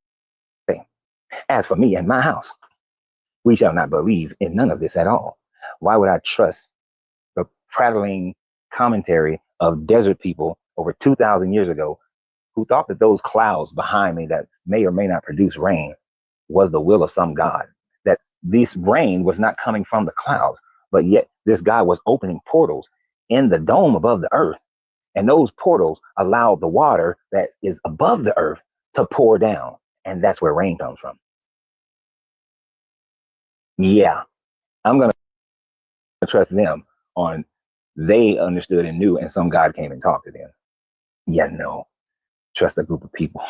as for me and my house, we shall not believe in none of this at all. Why would I trust the prattling commentary of desert people over 2,000 years ago who thought that those clouds behind me that may or may not produce rain was the will of some God, that this rain was not coming from the clouds, but yet this God was opening portals in the dome above the earth. And those portals allowed the water that is above the earth to pour down. And that's where rain comes from. Yeah, I'm going to trust them on they understood and knew, and some God came and talked to them. Yeah, no. Trust a group of people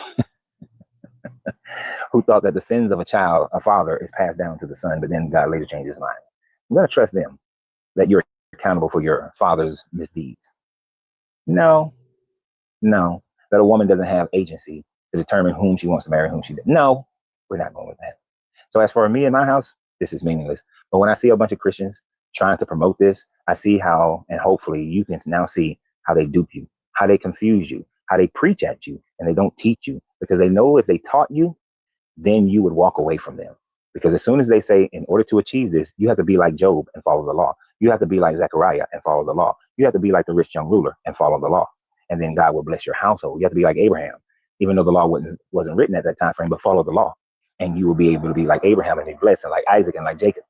who thought that the sins of a father is passed down to the son, but then God later changed his mind. I'm going to trust them that you're accountable for your father's misdeeds. No. That a woman doesn't have agency to determine whom she wants to marry, whom she doesn't. No, we're not going with that. So as for me and my house, this is meaningless. But when I see a bunch of Christians trying to promote this, I see how, and hopefully you can now see how they dupe you, how they confuse you, how they preach at you, and they don't teach you, because they know if they taught you, then you would walk away from them. Because as soon as they say, in order to achieve this, you have to be like Job and follow the law. You have to be like Zechariah and follow the law. You have to be like the rich young ruler and follow the law. And then God will bless your household. You have to be like Abraham, even though the law wasn't written at that time frame, but follow the law. And you will be able to be like Abraham and be blessed, and like Isaac and like Jacob,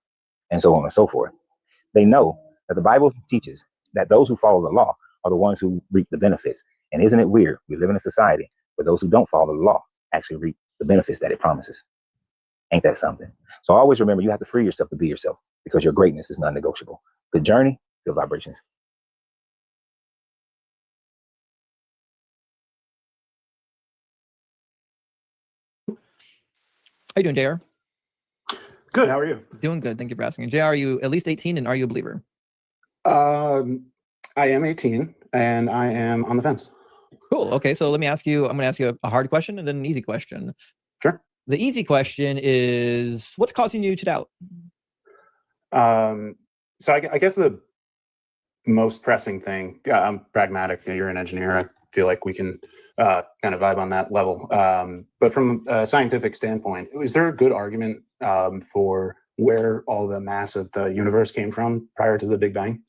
and so on and so forth. They know that the Bible teaches that those who follow the law are the ones who reap the benefits. And isn't it weird? We live in a society where those who don't follow the law actually reap the benefits that it promises. Ain't that something? So always remember, you have to free yourself to be yourself, because your greatness is non-negotiable. Good journey, good vibrations. How you doing, JR? Good. How are you? Doing good. Thank you for asking. JR, are you at least 18, and are you a believer? I am 18 and I am on the fence. Cool. Okay. So let me ask you, I'm going to ask you a hard question and then an easy question. Sure. The easy question is, what's causing you to doubt? So I guess the most pressing thing, I'm pragmatic. You're an engineer. I feel like we can kind of vibe on that level. But from a scientific standpoint, is there a good argument for where all the mass of the universe came from prior to the Big Bang?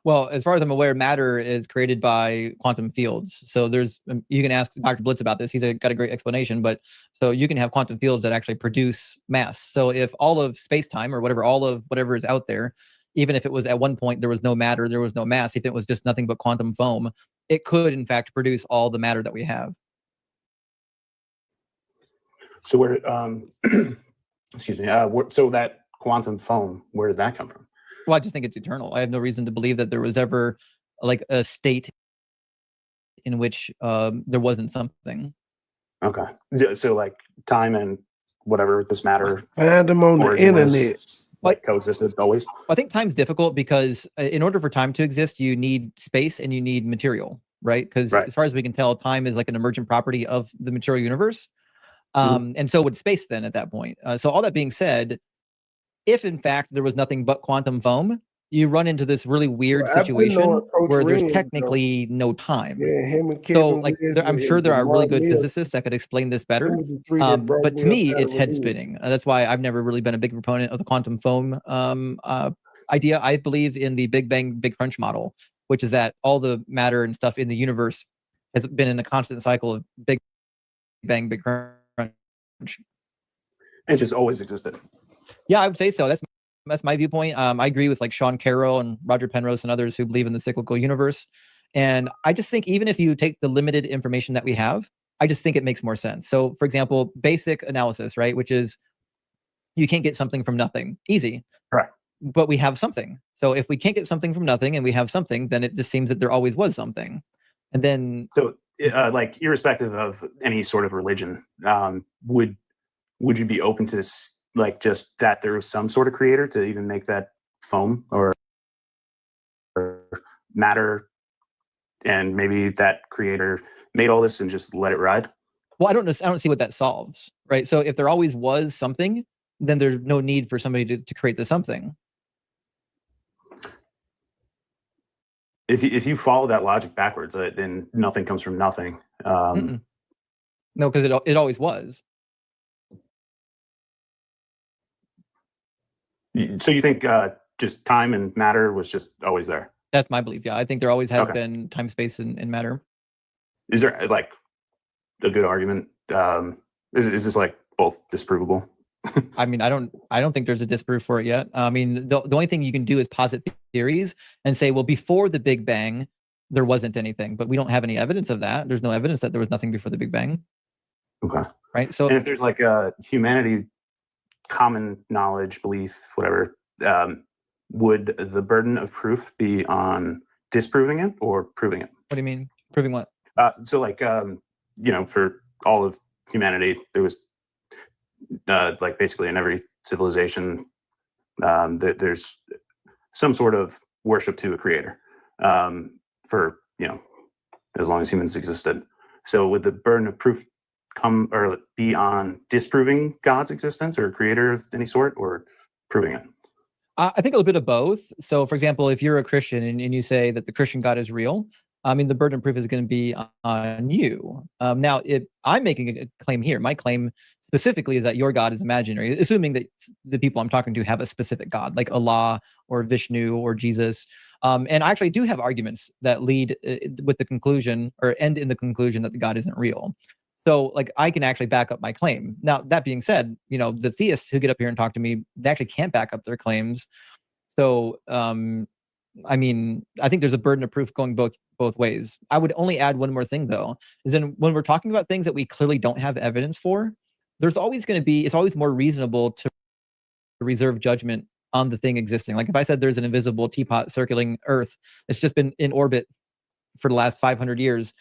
Well, as far as I'm aware, matter is created by quantum fields. So there's, you can ask Dr. Blitz about this. He's got a great explanation, but so you can have quantum fields that actually produce mass. So if all of space-time or whatever, all of whatever is out there, even if it was at one point, there was no matter, there was no mass, if it was just nothing but quantum foam, it could in fact produce all the matter that we have. So where, excuse me, so that quantum foam, where did that come from? Well, I just think it's eternal. I have no reason to believe that there was ever like a state in which there wasn't something. Okay. So like time and whatever this matter. Find them on the internet. Like coexisted always. I think time's difficult because in order for time to exist, you need space and you need material, right? Because as far as we can tell, time is like an emergent property of the material universe. And so would space then at that point. So all that being said, if in fact there was nothing but quantum foam, you run into this really weird situation where there's technically no time. Yeah, him and Kevin. So like, I'm sure there are really good physicists that could explain this better. But to me, it's head spinning. That's why I've never really been a big proponent of the quantum foam idea. I believe in the Big Bang, Big Crunch model, which is that all the matter and stuff in the universe has been in a constant cycle of Big Bang, Big Crunch. It just always existed. Yeah, I would say so. That's my viewpoint. I agree with like Sean Carroll and Roger Penrose and others who believe in the cyclical universe. And I just think even if you take the limited information that we have, I just think it makes more sense. So for example, basic analysis, right? Which is you can't get something from nothing. Easy. Right. But we have something. So if we can't get something from nothing and we have something, then it just seems that there always was something. And then so like irrespective of any sort of religion, would you be open to like just that there was some sort of creator to even make that foam or matter, and maybe that creator made all this and just let it ride? Well, I don't see what that solves, right? So if there always was something, then there's no need for somebody to create the something. If you follow that logic backwards, then nothing comes from nothing. No, because it always was. So you think just time and matter was just always there? That's my belief. Yeah, I think there always has been time, space, and matter. Is there like a good argument? Is this like both disprovable? I mean, I don't think there's a disproof for it yet. I mean, the only thing you can do is posit theories and say, well, before the Big Bang, there wasn't anything, but we don't have any evidence of that. There's no evidence that there was nothing before the Big Bang. Okay. Right. So and if there's like a humanity, common knowledge, belief, whatever, would the burden of proof be on disproving it or proving it? What do you mean? Proving what? So like, for all of humanity, there was like basically in every civilization, there's some sort of worship to a creator for, as long as humans existed. So would the burden of proof come or be on disproving God's existence or a creator of any sort, or proving it? I think a little bit of both. So, for example, if you're a Christian and you say that the Christian God is real, I mean, the burden of proof is going to be on you. Now, if I'm making a claim here, my claim specifically is that your God is imaginary, assuming that the people I'm talking to have a specific God, like Allah or Vishnu or Jesus. And I actually do have arguments that lead with the conclusion or end in the conclusion that the God isn't real. So, like, I can actually back up my claim. Now, that being said, the theists who get up here and talk to me, they actually can't back up their claims. So, I mean, I think there's a burden of proof going both ways. I would only add one more thing, though, is then when we're talking about things that we clearly don't have evidence for, it's always more reasonable to reserve judgment on the thing existing. Like if I said there's an invisible teapot circling Earth, it's just been in orbit for the last 500 years.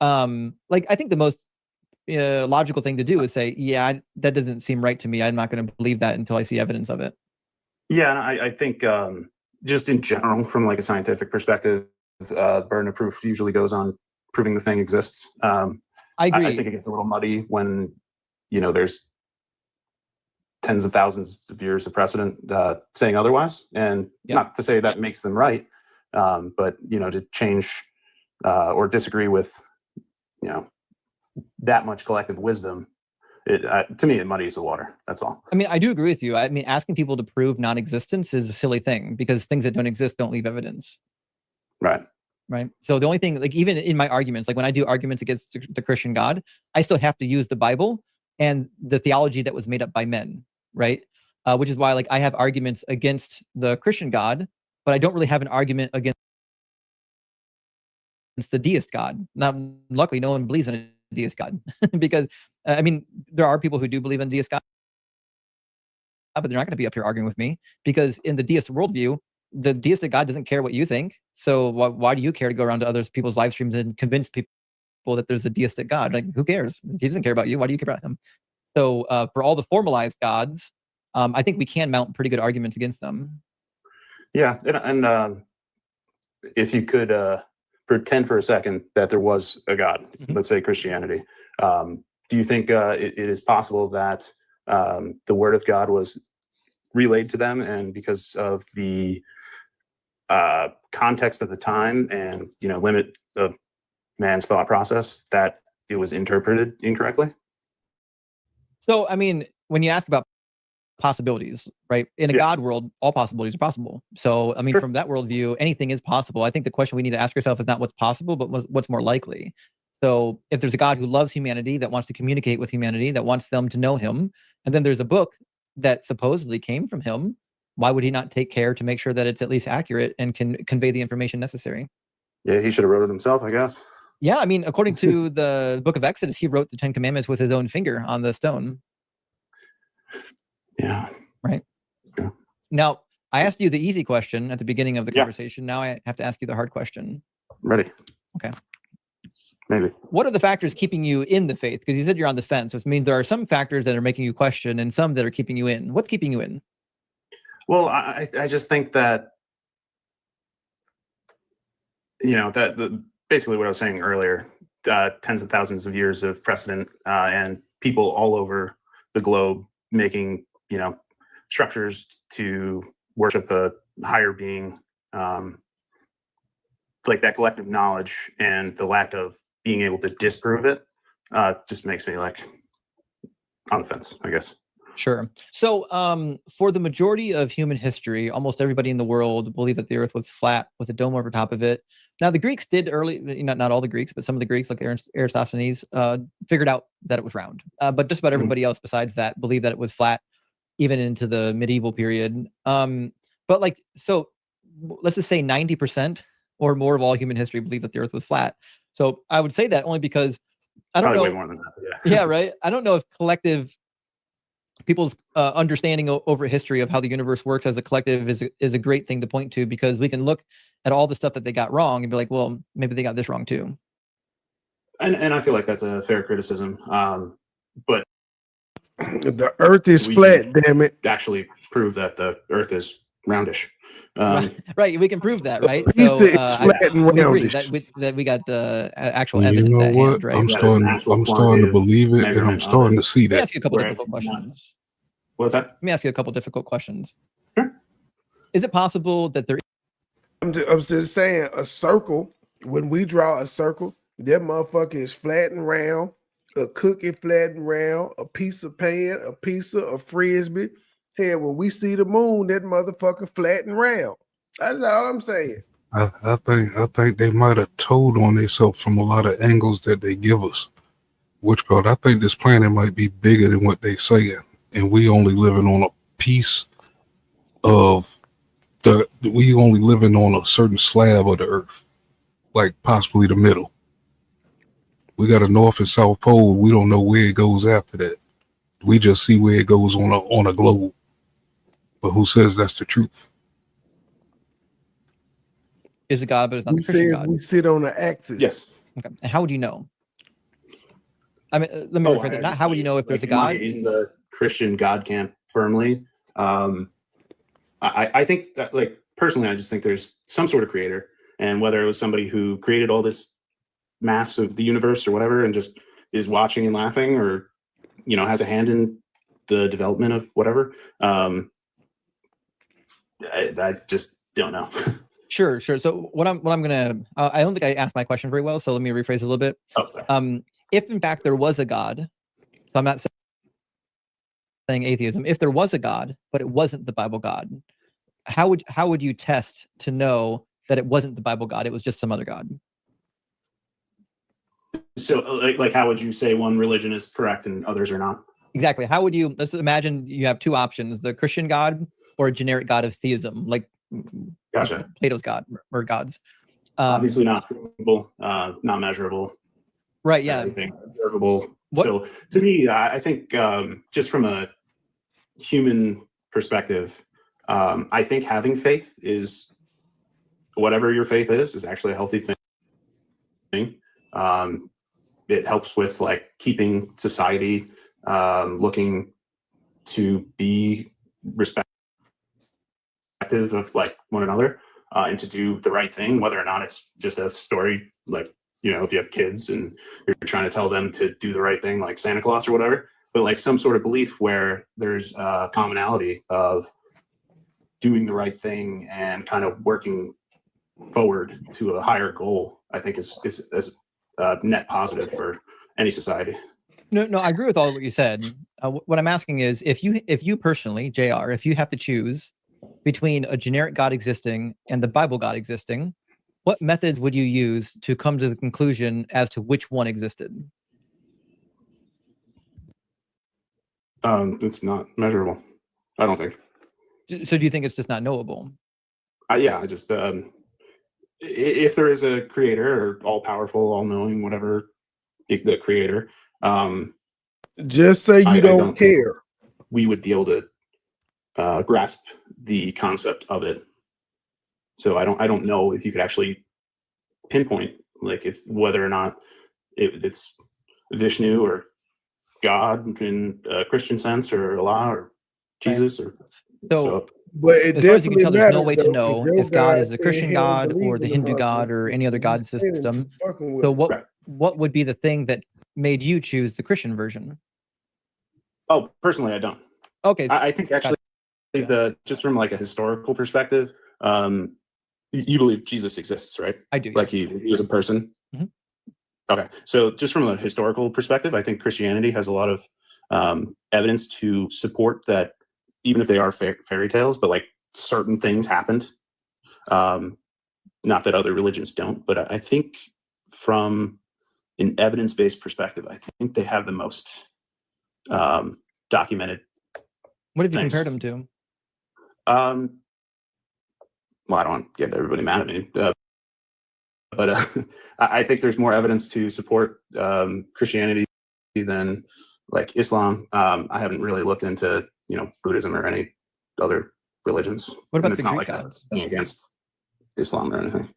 Like I think the most logical thing to do is say, yeah, that doesn't seem right to me. I'm not going to believe that until I see evidence of it. Yeah, and I think just in general, from like a scientific perspective, burden of proof usually goes on proving the thing exists. I agree. I think it gets a little muddy when there's tens of thousands of years of precedent saying otherwise, and not to say that makes them right, but to change or disagree with that much collective wisdom, to me it muddies the water. That's all. I mean, I do agree with you. I mean, asking people to prove non-existence is a silly thing because things that don't exist don't leave evidence. Right. So the only thing, like even in my arguments, like when I do arguments against the Christian God, I still have to use the Bible and the theology that was made up by men, right? Which is why, like, I have arguments against the Christian God, but I don't really have an argument against the deist God. Now, luckily, no one believes in a deist God because, I mean, there are people who do believe in deist God, but they're not going to be up here arguing with me because in the deist worldview, the deistic God doesn't care what you think. So why do you care to go around to other people's live streams and convince people that there's a deistic God? Like, who cares? He doesn't care about you. Why do you care about him? So for all the formalized gods, I think we can mount pretty good arguments against them. Yeah, and if you could pretend for a second that there was a God, let's say Christianity, do you think it is possible that the word of God was relayed to them, and because of the context of the time and limit of man's thought process, that it was interpreted incorrectly? So, I mean, when you ask about possibilities, right? In a God world, all possibilities are possible. So, I mean, from that worldview, anything is possible. I think the question we need to ask ourselves is not what's possible, but what's more likely. So if there's a God who loves humanity, that wants to communicate with humanity, that wants them to know him, and then there's a book that supposedly came from him, why would he not take care to make sure that it's at least accurate and can convey the information necessary? Yeah, he should have wrote it himself, I guess. Yeah, I mean, according to the book of Exodus, he wrote the 10 Commandments with his own finger on the stone. Yeah. Right. Yeah. Now, I asked you the easy question at the beginning of the conversation. Now I have to ask you the hard question. Ready. Okay. Maybe. What are the factors keeping you in the faith? Because you said you're on the fence. Which means there are some factors that are making you question and some that are keeping you in. What's keeping you in? Well, I just think that, that basically what I was saying earlier, tens of thousands of years of precedent, and people all over the globe making, structures to worship a higher being, like that collective knowledge and the lack of being able to disprove it, just makes me like on the fence, I guess. Sure. So, for the majority of human history, almost everybody in the world believed that the Earth was flat with a dome over top of it. Now, the Greeks did early, not all the Greeks, but some of the Greeks, like Aristophanes, figured out that it was round. But just about everybody else besides that believed that it was flat, even into the medieval period. But like, so let's just say 90% or more of all human history believed that the Earth was flat. So I would say that only because I don't Probably know. way more than that. Yeah. Yeah, right. I don't know if collective people's understanding over history of how the universe works as a collective is a great thing to point to, because we can look at all the stuff that they got wrong and be like, well, maybe they got this wrong too. And I feel like that's a fair criticism. But the Earth is flat, damn it. Actually prove that the Earth is roundish. Right, we can prove that, right? So So it's flat and we agree roundish. that we got actual You evidence know at what? hand, right? I'm starting to believe it, and I'm starting to see Let me that. ask you a couple difficult questions. What's that? Let me ask you a couple difficult questions. Sure. Is it possible that there? I'm just saying, a circle, when we draw a circle, that motherfucker is flat and round, a cookie flat and round, a piece of pan, a piece of a frisbee. Hell, when we see the moon, that motherfucker flat and round. That's all I'm saying. I think they might have told on themselves from a lot of angles that they give us. Which God, I think this planet might be bigger than what they saying, and we only living on a piece of we only living on a certain slab of the Earth, like possibly the middle. We got a North and South Pole. We don't know where it goes after that. We just see where it goes on a globe. But who says that's the truth? Is a God, but it's not Who the Christian says God. we sit on the axis? Yes. Okay. And how would you know? I mean, let me rephrase that. Not how would you know if there's a God? In the Christian God camp firmly. I think that, like, personally, I just think there's some sort of creator, and whether it was somebody who created all this mass of the universe or whatever, and just is watching and laughing, or has a hand in the development of whatever. I just don't know. Sure. So what I'm gonna I don't think I asked my question very well, so let me rephrase it a little bit. Oh, sorry. If in fact there was a God, so I'm not saying atheism. If there was a God, but it wasn't the Bible God, how would you test to know that it wasn't the Bible God? It was just some other God. So, like, how would you say one religion is correct and others are not? Exactly. How would you? Let's imagine you have two options: the Christian God or a generic God of theism, like Gotcha. Plato's God or gods. Obviously not provable, not measurable. Right. Yeah. Anything observable. What? So to me, I think just from a human perspective, I think having faith is, whatever your faith is actually a healthy thing. It helps with like keeping society looking to be respectful of like one another, and to do the right thing, whether or not it's just a story, like, if you have kids and you're trying to tell them to do the right thing, like Santa Claus or whatever, but like some sort of belief where there's a commonality of doing the right thing and kind of working forward to a higher goal, I think is net positive for any society. No, I agree with all of what you said. What I'm asking is, if you personally, JR, if you have to choose between a generic God existing and the Bible God existing, what methods would you use to come to the conclusion as to which one existed? It's not measurable, I don't think. So do you think it's just not knowable? Yeah, I just if there is a creator, or all powerful, all knowing, whatever, the creator, just say you don't care. We would be able to grasp the concept of it. So I don't know if you could actually pinpoint, like, if whether or not it's Vishnu or God in a Christian sense, or Allah or Jesus, or so But it as far as you can definitely tell, there's no matters way to though, know 'cause your if God God is the said Christian he don't God believe or in the the Hindu God Muslims. or any other So you God saying that system. you fucking with So them. Right. what would be the thing that made you choose the Christian version? Oh, personally, I don't. Okay, I think actually just from like a historical perspective, you believe Jesus exists, right? I do. Like Yeah. he was a person. Mhm. Okay, so just from a historical perspective, I think Christianity has a lot of evidence to support that, even if they are fairy tales, but like certain things happened. Not that other religions don't, but I think from an evidence-based perspective, I think they have the most documented What have you things. compared them to? Well, I don't want to get everybody mad at me, but I think there's more evidence to support Christianity than like Islam. I haven't really looked into Buddhism or any other religions. What about And it's the not Greek like a gods? thing against Islam or anything.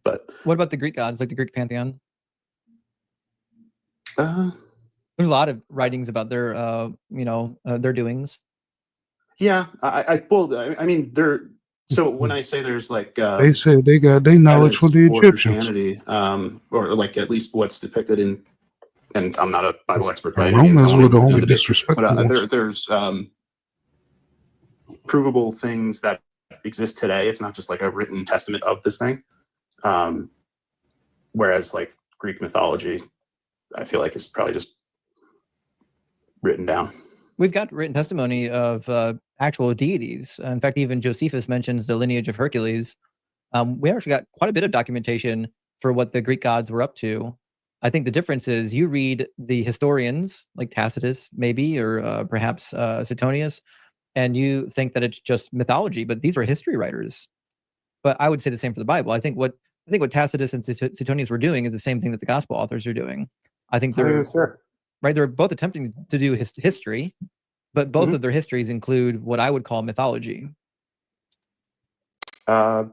But What about the Greek gods, like the Greek pantheon? uh, There's a lot of writings about their, their doings. yeah, I mean, there. So when I say there's like They said they got their knowledge evidence from the for Egyptians. Christianity, or like at least what's depicted in, and I'm not a Bible expert The by any means. I Romans won't were the even only pretend to be, disrespectful but ones. there's provable things that exist today. It's not just like a written testament of this thing. Whereas like Greek mythology, I feel like is probably just written down. We've got written testimony of actual deities. In fact, even Josephus mentions the lineage of Hercules. We actually got quite a bit of documentation for what the Greek gods were up to. I think the difference is you read the historians like Tacitus, maybe, or perhaps Suetonius, and you think that it's just mythology, but these were history writers. But I would say the same for the Bible. I think what Tacitus and Suetonius were doing is the same thing that the gospel authors are doing. I think they're that's fair. right. They're both attempting to do history, but both of their histories include what I would call mythology. I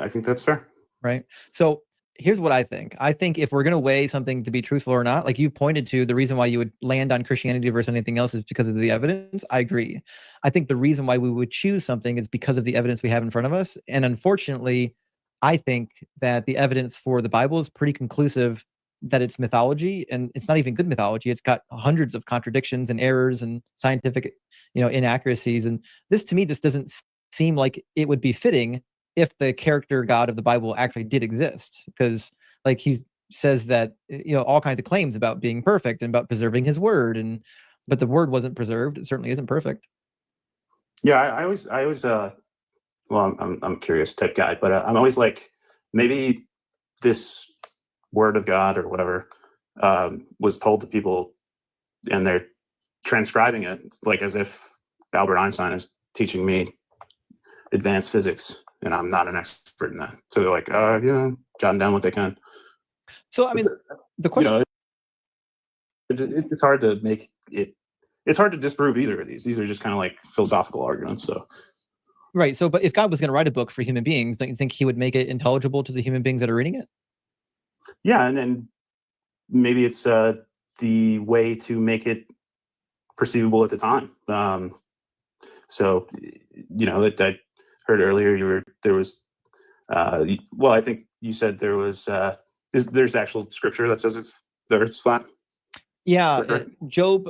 think that's fair. Right. So here's what I think. I think if we're going to weigh something to be truthful or not, like you pointed to, the reason why you would land on Christianity versus anything else is because of the evidence. I agree. I think the reason why we would choose something is because of the evidence we have in front of us. And unfortunately, I think that the evidence for the Bible is pretty conclusive that it's mythology, and it's not even good mythology. It's got hundreds of contradictions and errors and scientific, inaccuracies. And this to me just doesn't seem like it would be fitting if the character God of the Bible actually did exist, because like he says that all kinds of claims about being perfect and about preserving his word, but the word wasn't preserved. It certainly isn't perfect. Yeah, I always well, I'm curious type guy, but I'm always like, maybe this word of God or whatever was told to people and they're transcribing it like as if Albert Einstein is teaching me advanced physics and I'm not an expert in that. So they're like, jotting down what they can. So I mean, the question, it's hard to make it. It's hard to disprove either of these. These are just kind of like philosophical arguments. So right. So, but if God was going to write a book for human beings, don't you think he would make it intelligible to the human beings that are reading it? Yeah, and then maybe it's the way to make it perceivable at the time. So that I heard earlier, there was. Well, I think you said there was. There's actual scripture that says it's the earth's flat. Yeah, Job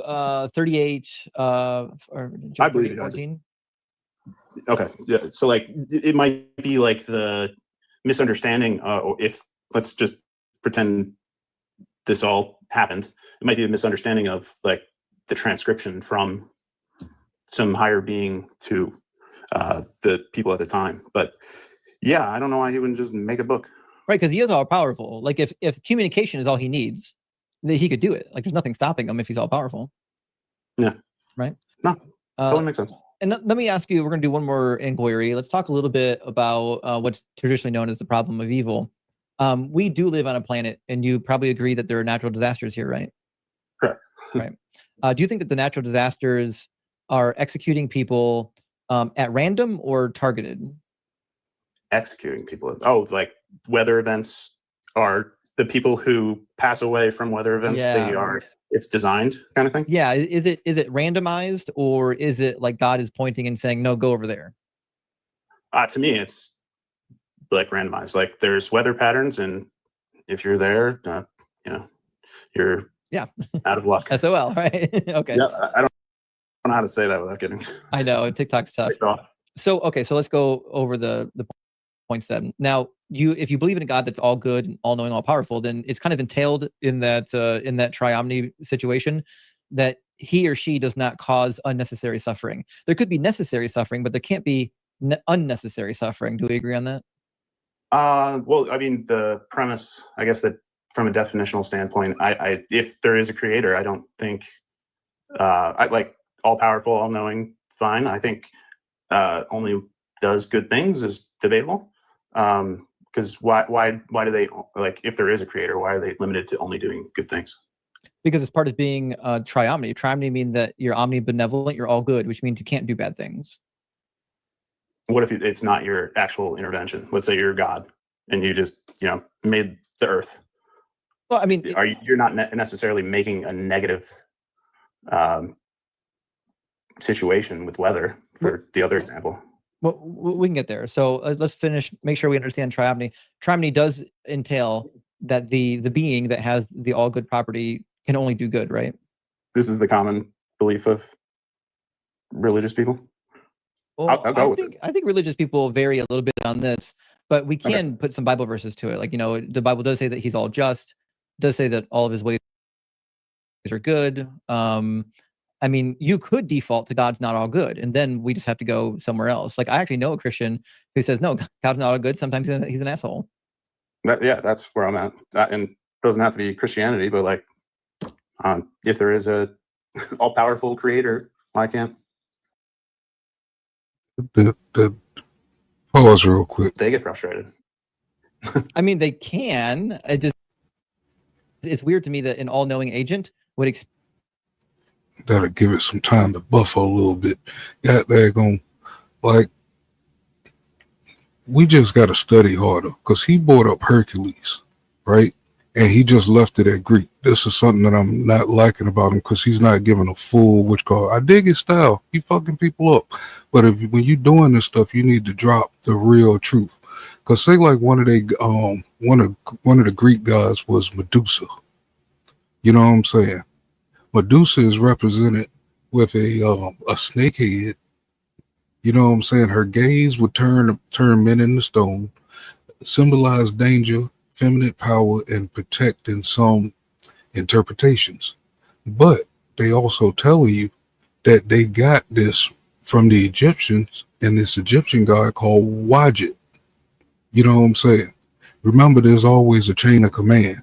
38. Or Job I believe 14. Okay, yeah. So like, it might be like the misunderstanding. Or if let's just pretend this all happened, it might be a misunderstanding of like the transcription from some higher being to the people at the time. But yeah, I don't know why he wouldn't just make a book. Right, because he is all powerful. Like if communication is all he needs, then he could do it. Like there's nothing stopping him if he's all powerful. Yeah. Right. No, totally makes sense. And let me ask you, we're going to do one more inquiry. Let's talk a little bit about what's traditionally known as the problem of evil. We do live on a planet, and you probably agree that there are natural disasters here, right? Correct. Right. Do you think that the natural disasters are executing people at random or targeted? Executing people. Oh, like weather events are the people who pass away from weather events. Yeah. They are it's designed kind of thing. Yeah, is it randomized, or is it like God is pointing and saying, no, go over there? To me, it's like randomized. Like there's weather patterns, and if you're there, you're out of luck. SOL, right? Okay. Yeah, I don't know how to say that without getting. I know TikTok's tough. So so let's go over the points then. Now, if you believe in a God that's all good and all knowing, all powerful, then it's kind of entailed in that triomny situation that he or she does not cause unnecessary suffering. There could be necessary suffering, but there can't be unnecessary suffering. Do we agree on that? Well, I mean, the premise, I guess, that from a definitional standpoint, I if there is a creator, I don't think I like all powerful, all knowing, fine. I think only does good things is debatable. Because why do they, like, if there is a creator, why are they limited to only doing good things? Because it's part of being triomny. Triomny means that you're omnibenevolent, you're all good, which means you can't do bad things. What if it's not your actual intervention? Let's say you're God and you just, made the earth. Well, I mean, you're not necessarily making a negative situation with weather for the other example. Well, we can get there. So let's make sure we understand triomny. Triomny does entail that the being that has the all good property can only do good, right? This is the common belief of religious people. Well, I think religious people vary a little bit on this, but we can put some Bible verses to it. Like, the Bible does say that he's all just, does say that all of his ways are good. I mean, you could default to God's not all good, and then we just have to go somewhere else. Like, I actually know a Christian who says, no, God's not all good. Sometimes he's an asshole. That's where I'm at. And it doesn't have to be Christianity, but like, if there is a all-powerful creator, why can't? The pause real quick. They get frustrated. I mean, they can. It's weird to me that an all-knowing agent would that'll give it some time to buffer a little bit. Yeah, they're going, like, we just got to study harder, because he brought up Hercules, right? And he just left it at Greek. This is something that I'm not liking about him, because he's not giving a full, I dig his style. He fucking people up. But when you're doing this stuff, you need to drop the real truth. Because say like one of the Greek gods was Medusa. You know what I'm saying? Medusa is represented with a snake head. You know what I'm saying? Her gaze would turn men into stone, symbolize danger, feminine power, and protect in some interpretations. But they also tell you that they got this from the Egyptians and this Egyptian god called Wadjet. You know what I'm saying? Remember, there's always a chain of command.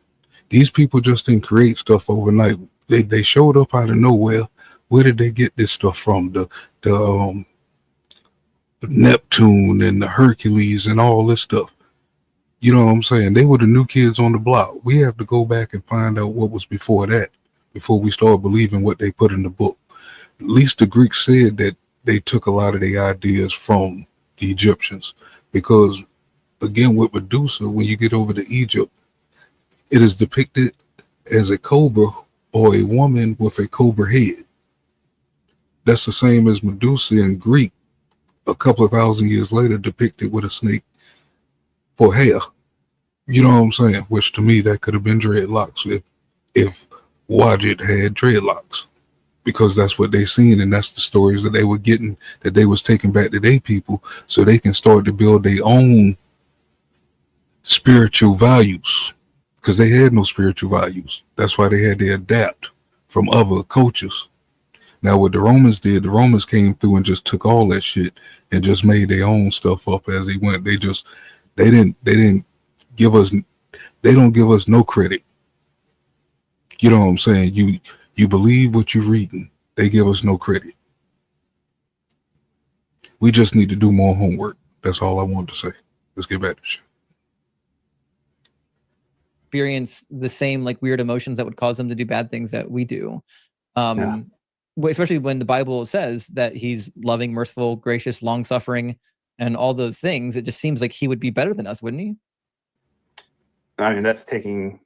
These people just didn't create stuff overnight. They showed up out of nowhere. Where did they get this stuff from? The Neptune and the Hercules and all this stuff. You know what I'm saying? They were the new kids on the block. We have to go back and find out what was before that, before we start believing what they put in the book. At least the Greeks said that they took a lot of the ideas from the Egyptians, because again, with Medusa, when you get over to Egypt, it is depicted as a cobra or a woman with a cobra head. That's the same as Medusa in Greek, a couple of thousand years later, depicted with a snake for hair. You know what I'm saying? Which to me, that could have been dreadlocks if Wadjet had dreadlocks, because that's what they seen, and that's the stories that they were getting, that they was taking back to their people, so they can start to build their own spiritual values, because they had no spiritual values. That's why they had to adapt from other cultures. Now what the Romans did, the Romans came through and just took all that shit and just made their own stuff up as they went. They don't give us no credit. You know what I'm saying? You believe what you're reading. They give us no credit. We just need to do more homework. That's all I wanted to say. Let's get back to shit. Experience the same like weird emotions that would cause them to do bad things that we do. Especially when the Bible says that he's loving, merciful, gracious, long-suffering, and all those things. It just seems like he would be better than us, wouldn't he? I mean, that's taking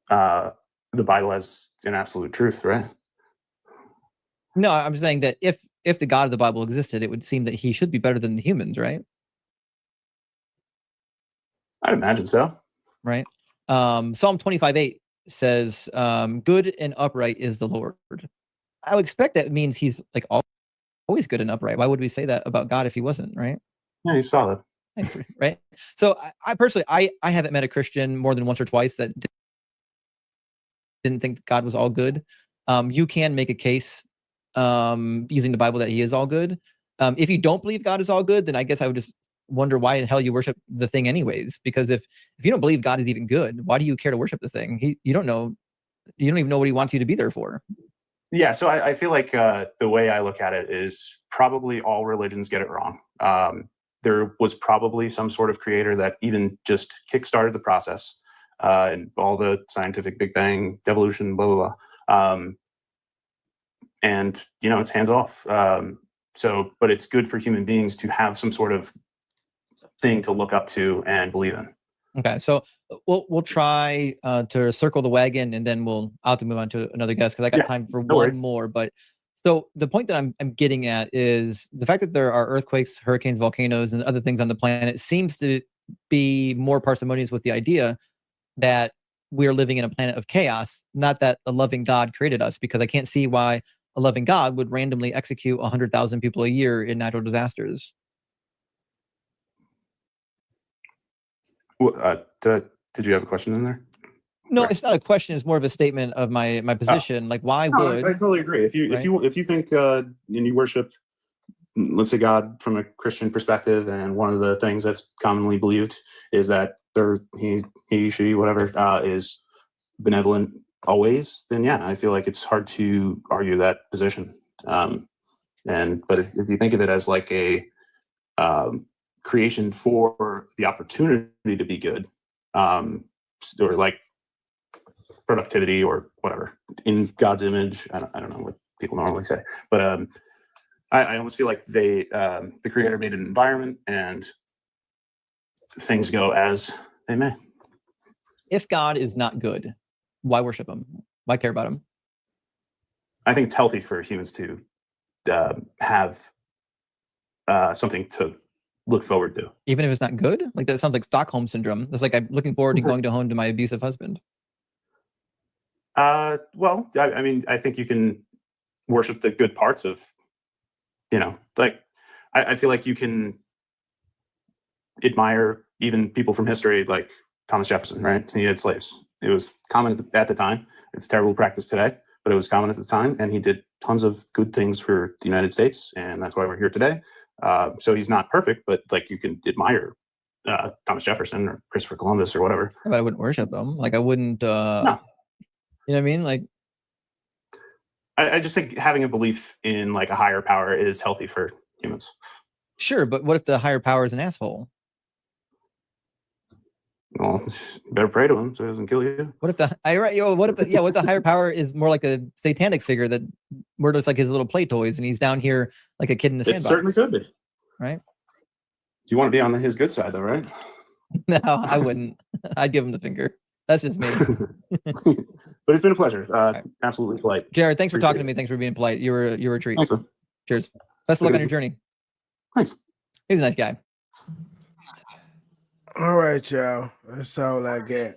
the the Bible has an absolute truth, right? No, I'm saying that if the God of the Bible existed, it would seem that he should be better than the humans, right? I'd imagine so. Right. Psalm 25:8 says, good and upright is the Lord. I would expect that means he's like always good and upright. Why would we say that about God if he wasn't, right? Yeah, he's solid. Right. So I personally, I haven't met a Christian more than once or twice that didn't think God was all good. You can make a case using the Bible that he is all good. If you don't believe God is all good, then I guess I would just wonder why the hell you worship the thing anyways. Because if you don't believe God is even good, why do you care to worship the thing? You don't even know what he wants you to be there for. Yeah, so I feel like the way I look at it is probably all religions get it wrong. There was probably some sort of creator that even just kickstarted the process, and all the scientific Big Bang, evolution, blah, blah, blah. And, it's hands off. But it's good for human beings to have some sort of thing to look up to and believe in. Okay, so we'll try to circle the wagon, and then I'll have to move on to another guest because I got time for one more. But so the point that I'm getting at is the fact that there are earthquakes, hurricanes, volcanoes, and other things on the planet seems to be more parsimonious with the idea that we're living in a planet of chaos, not that a loving God created us, because I can't see why a loving God would randomly execute 100,000 people a year in natural disasters. Did you have a question in there? No, it's not a question. It's more of a statement of my position. Like, why would I totally agree. If you think and you worship, let's say, God from a Christian perspective, and one of the things that's commonly believed is that she, whatever, is benevolent always, then yeah, I feel like it's hard to argue that position. But if you think of it as like a creation for the opportunity to be good, or like productivity or whatever in God's image, I don't know what people normally say, but I almost feel like the creator made an environment and things go as they may. If God is not good, why worship him? Why care about him? I think it's healthy for humans to have something to look forward to, even if it's not good. Like, that sounds like Stockholm syndrome. It's like, I'm looking forward to going home to my abusive husband. Well, I mean, I think you can worship the good parts of, like, I feel like you can admire even people from history, like Thomas Jefferson, right? He had slaves. It was common at the time. It's terrible practice today, but it was common at the time, and he did tons of good things for the United States, and that's why we're here today. So he's not perfect, but like, you can admire Thomas Jefferson or Christopher Columbus or whatever. But I wouldn't worship them. Like, I wouldn't. No. You know what I mean? Like, I just think having a belief in like a higher power is healthy for humans. Sure, but what if the higher power is an asshole? Well, you better pray to him so he doesn't kill you. What if the higher power is more like a satanic figure that murders like his little play toys, and he's down here like a kid in the sandbox? It certainly could be. Right? You want to be on his good side, though, right? No, I wouldn't. I'd give him the finger. That's just me. But it's been a pleasure. Absolutely polite. Jared, thanks for talking to me. Thanks for being polite. You were a treat. Thanks, man. Cheers. Best of luck on your journey. Thanks. He's a nice guy. All right, y'all. That's all I got.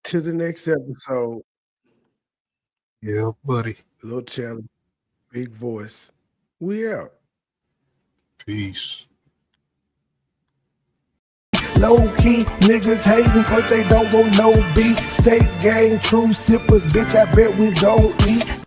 To the next episode. Yeah, buddy. Little challenge. Big voice. We out. Peace. Low key, niggas hating cause they don't want no beef. State gang, true sippers, bitch, I bet we don't eat.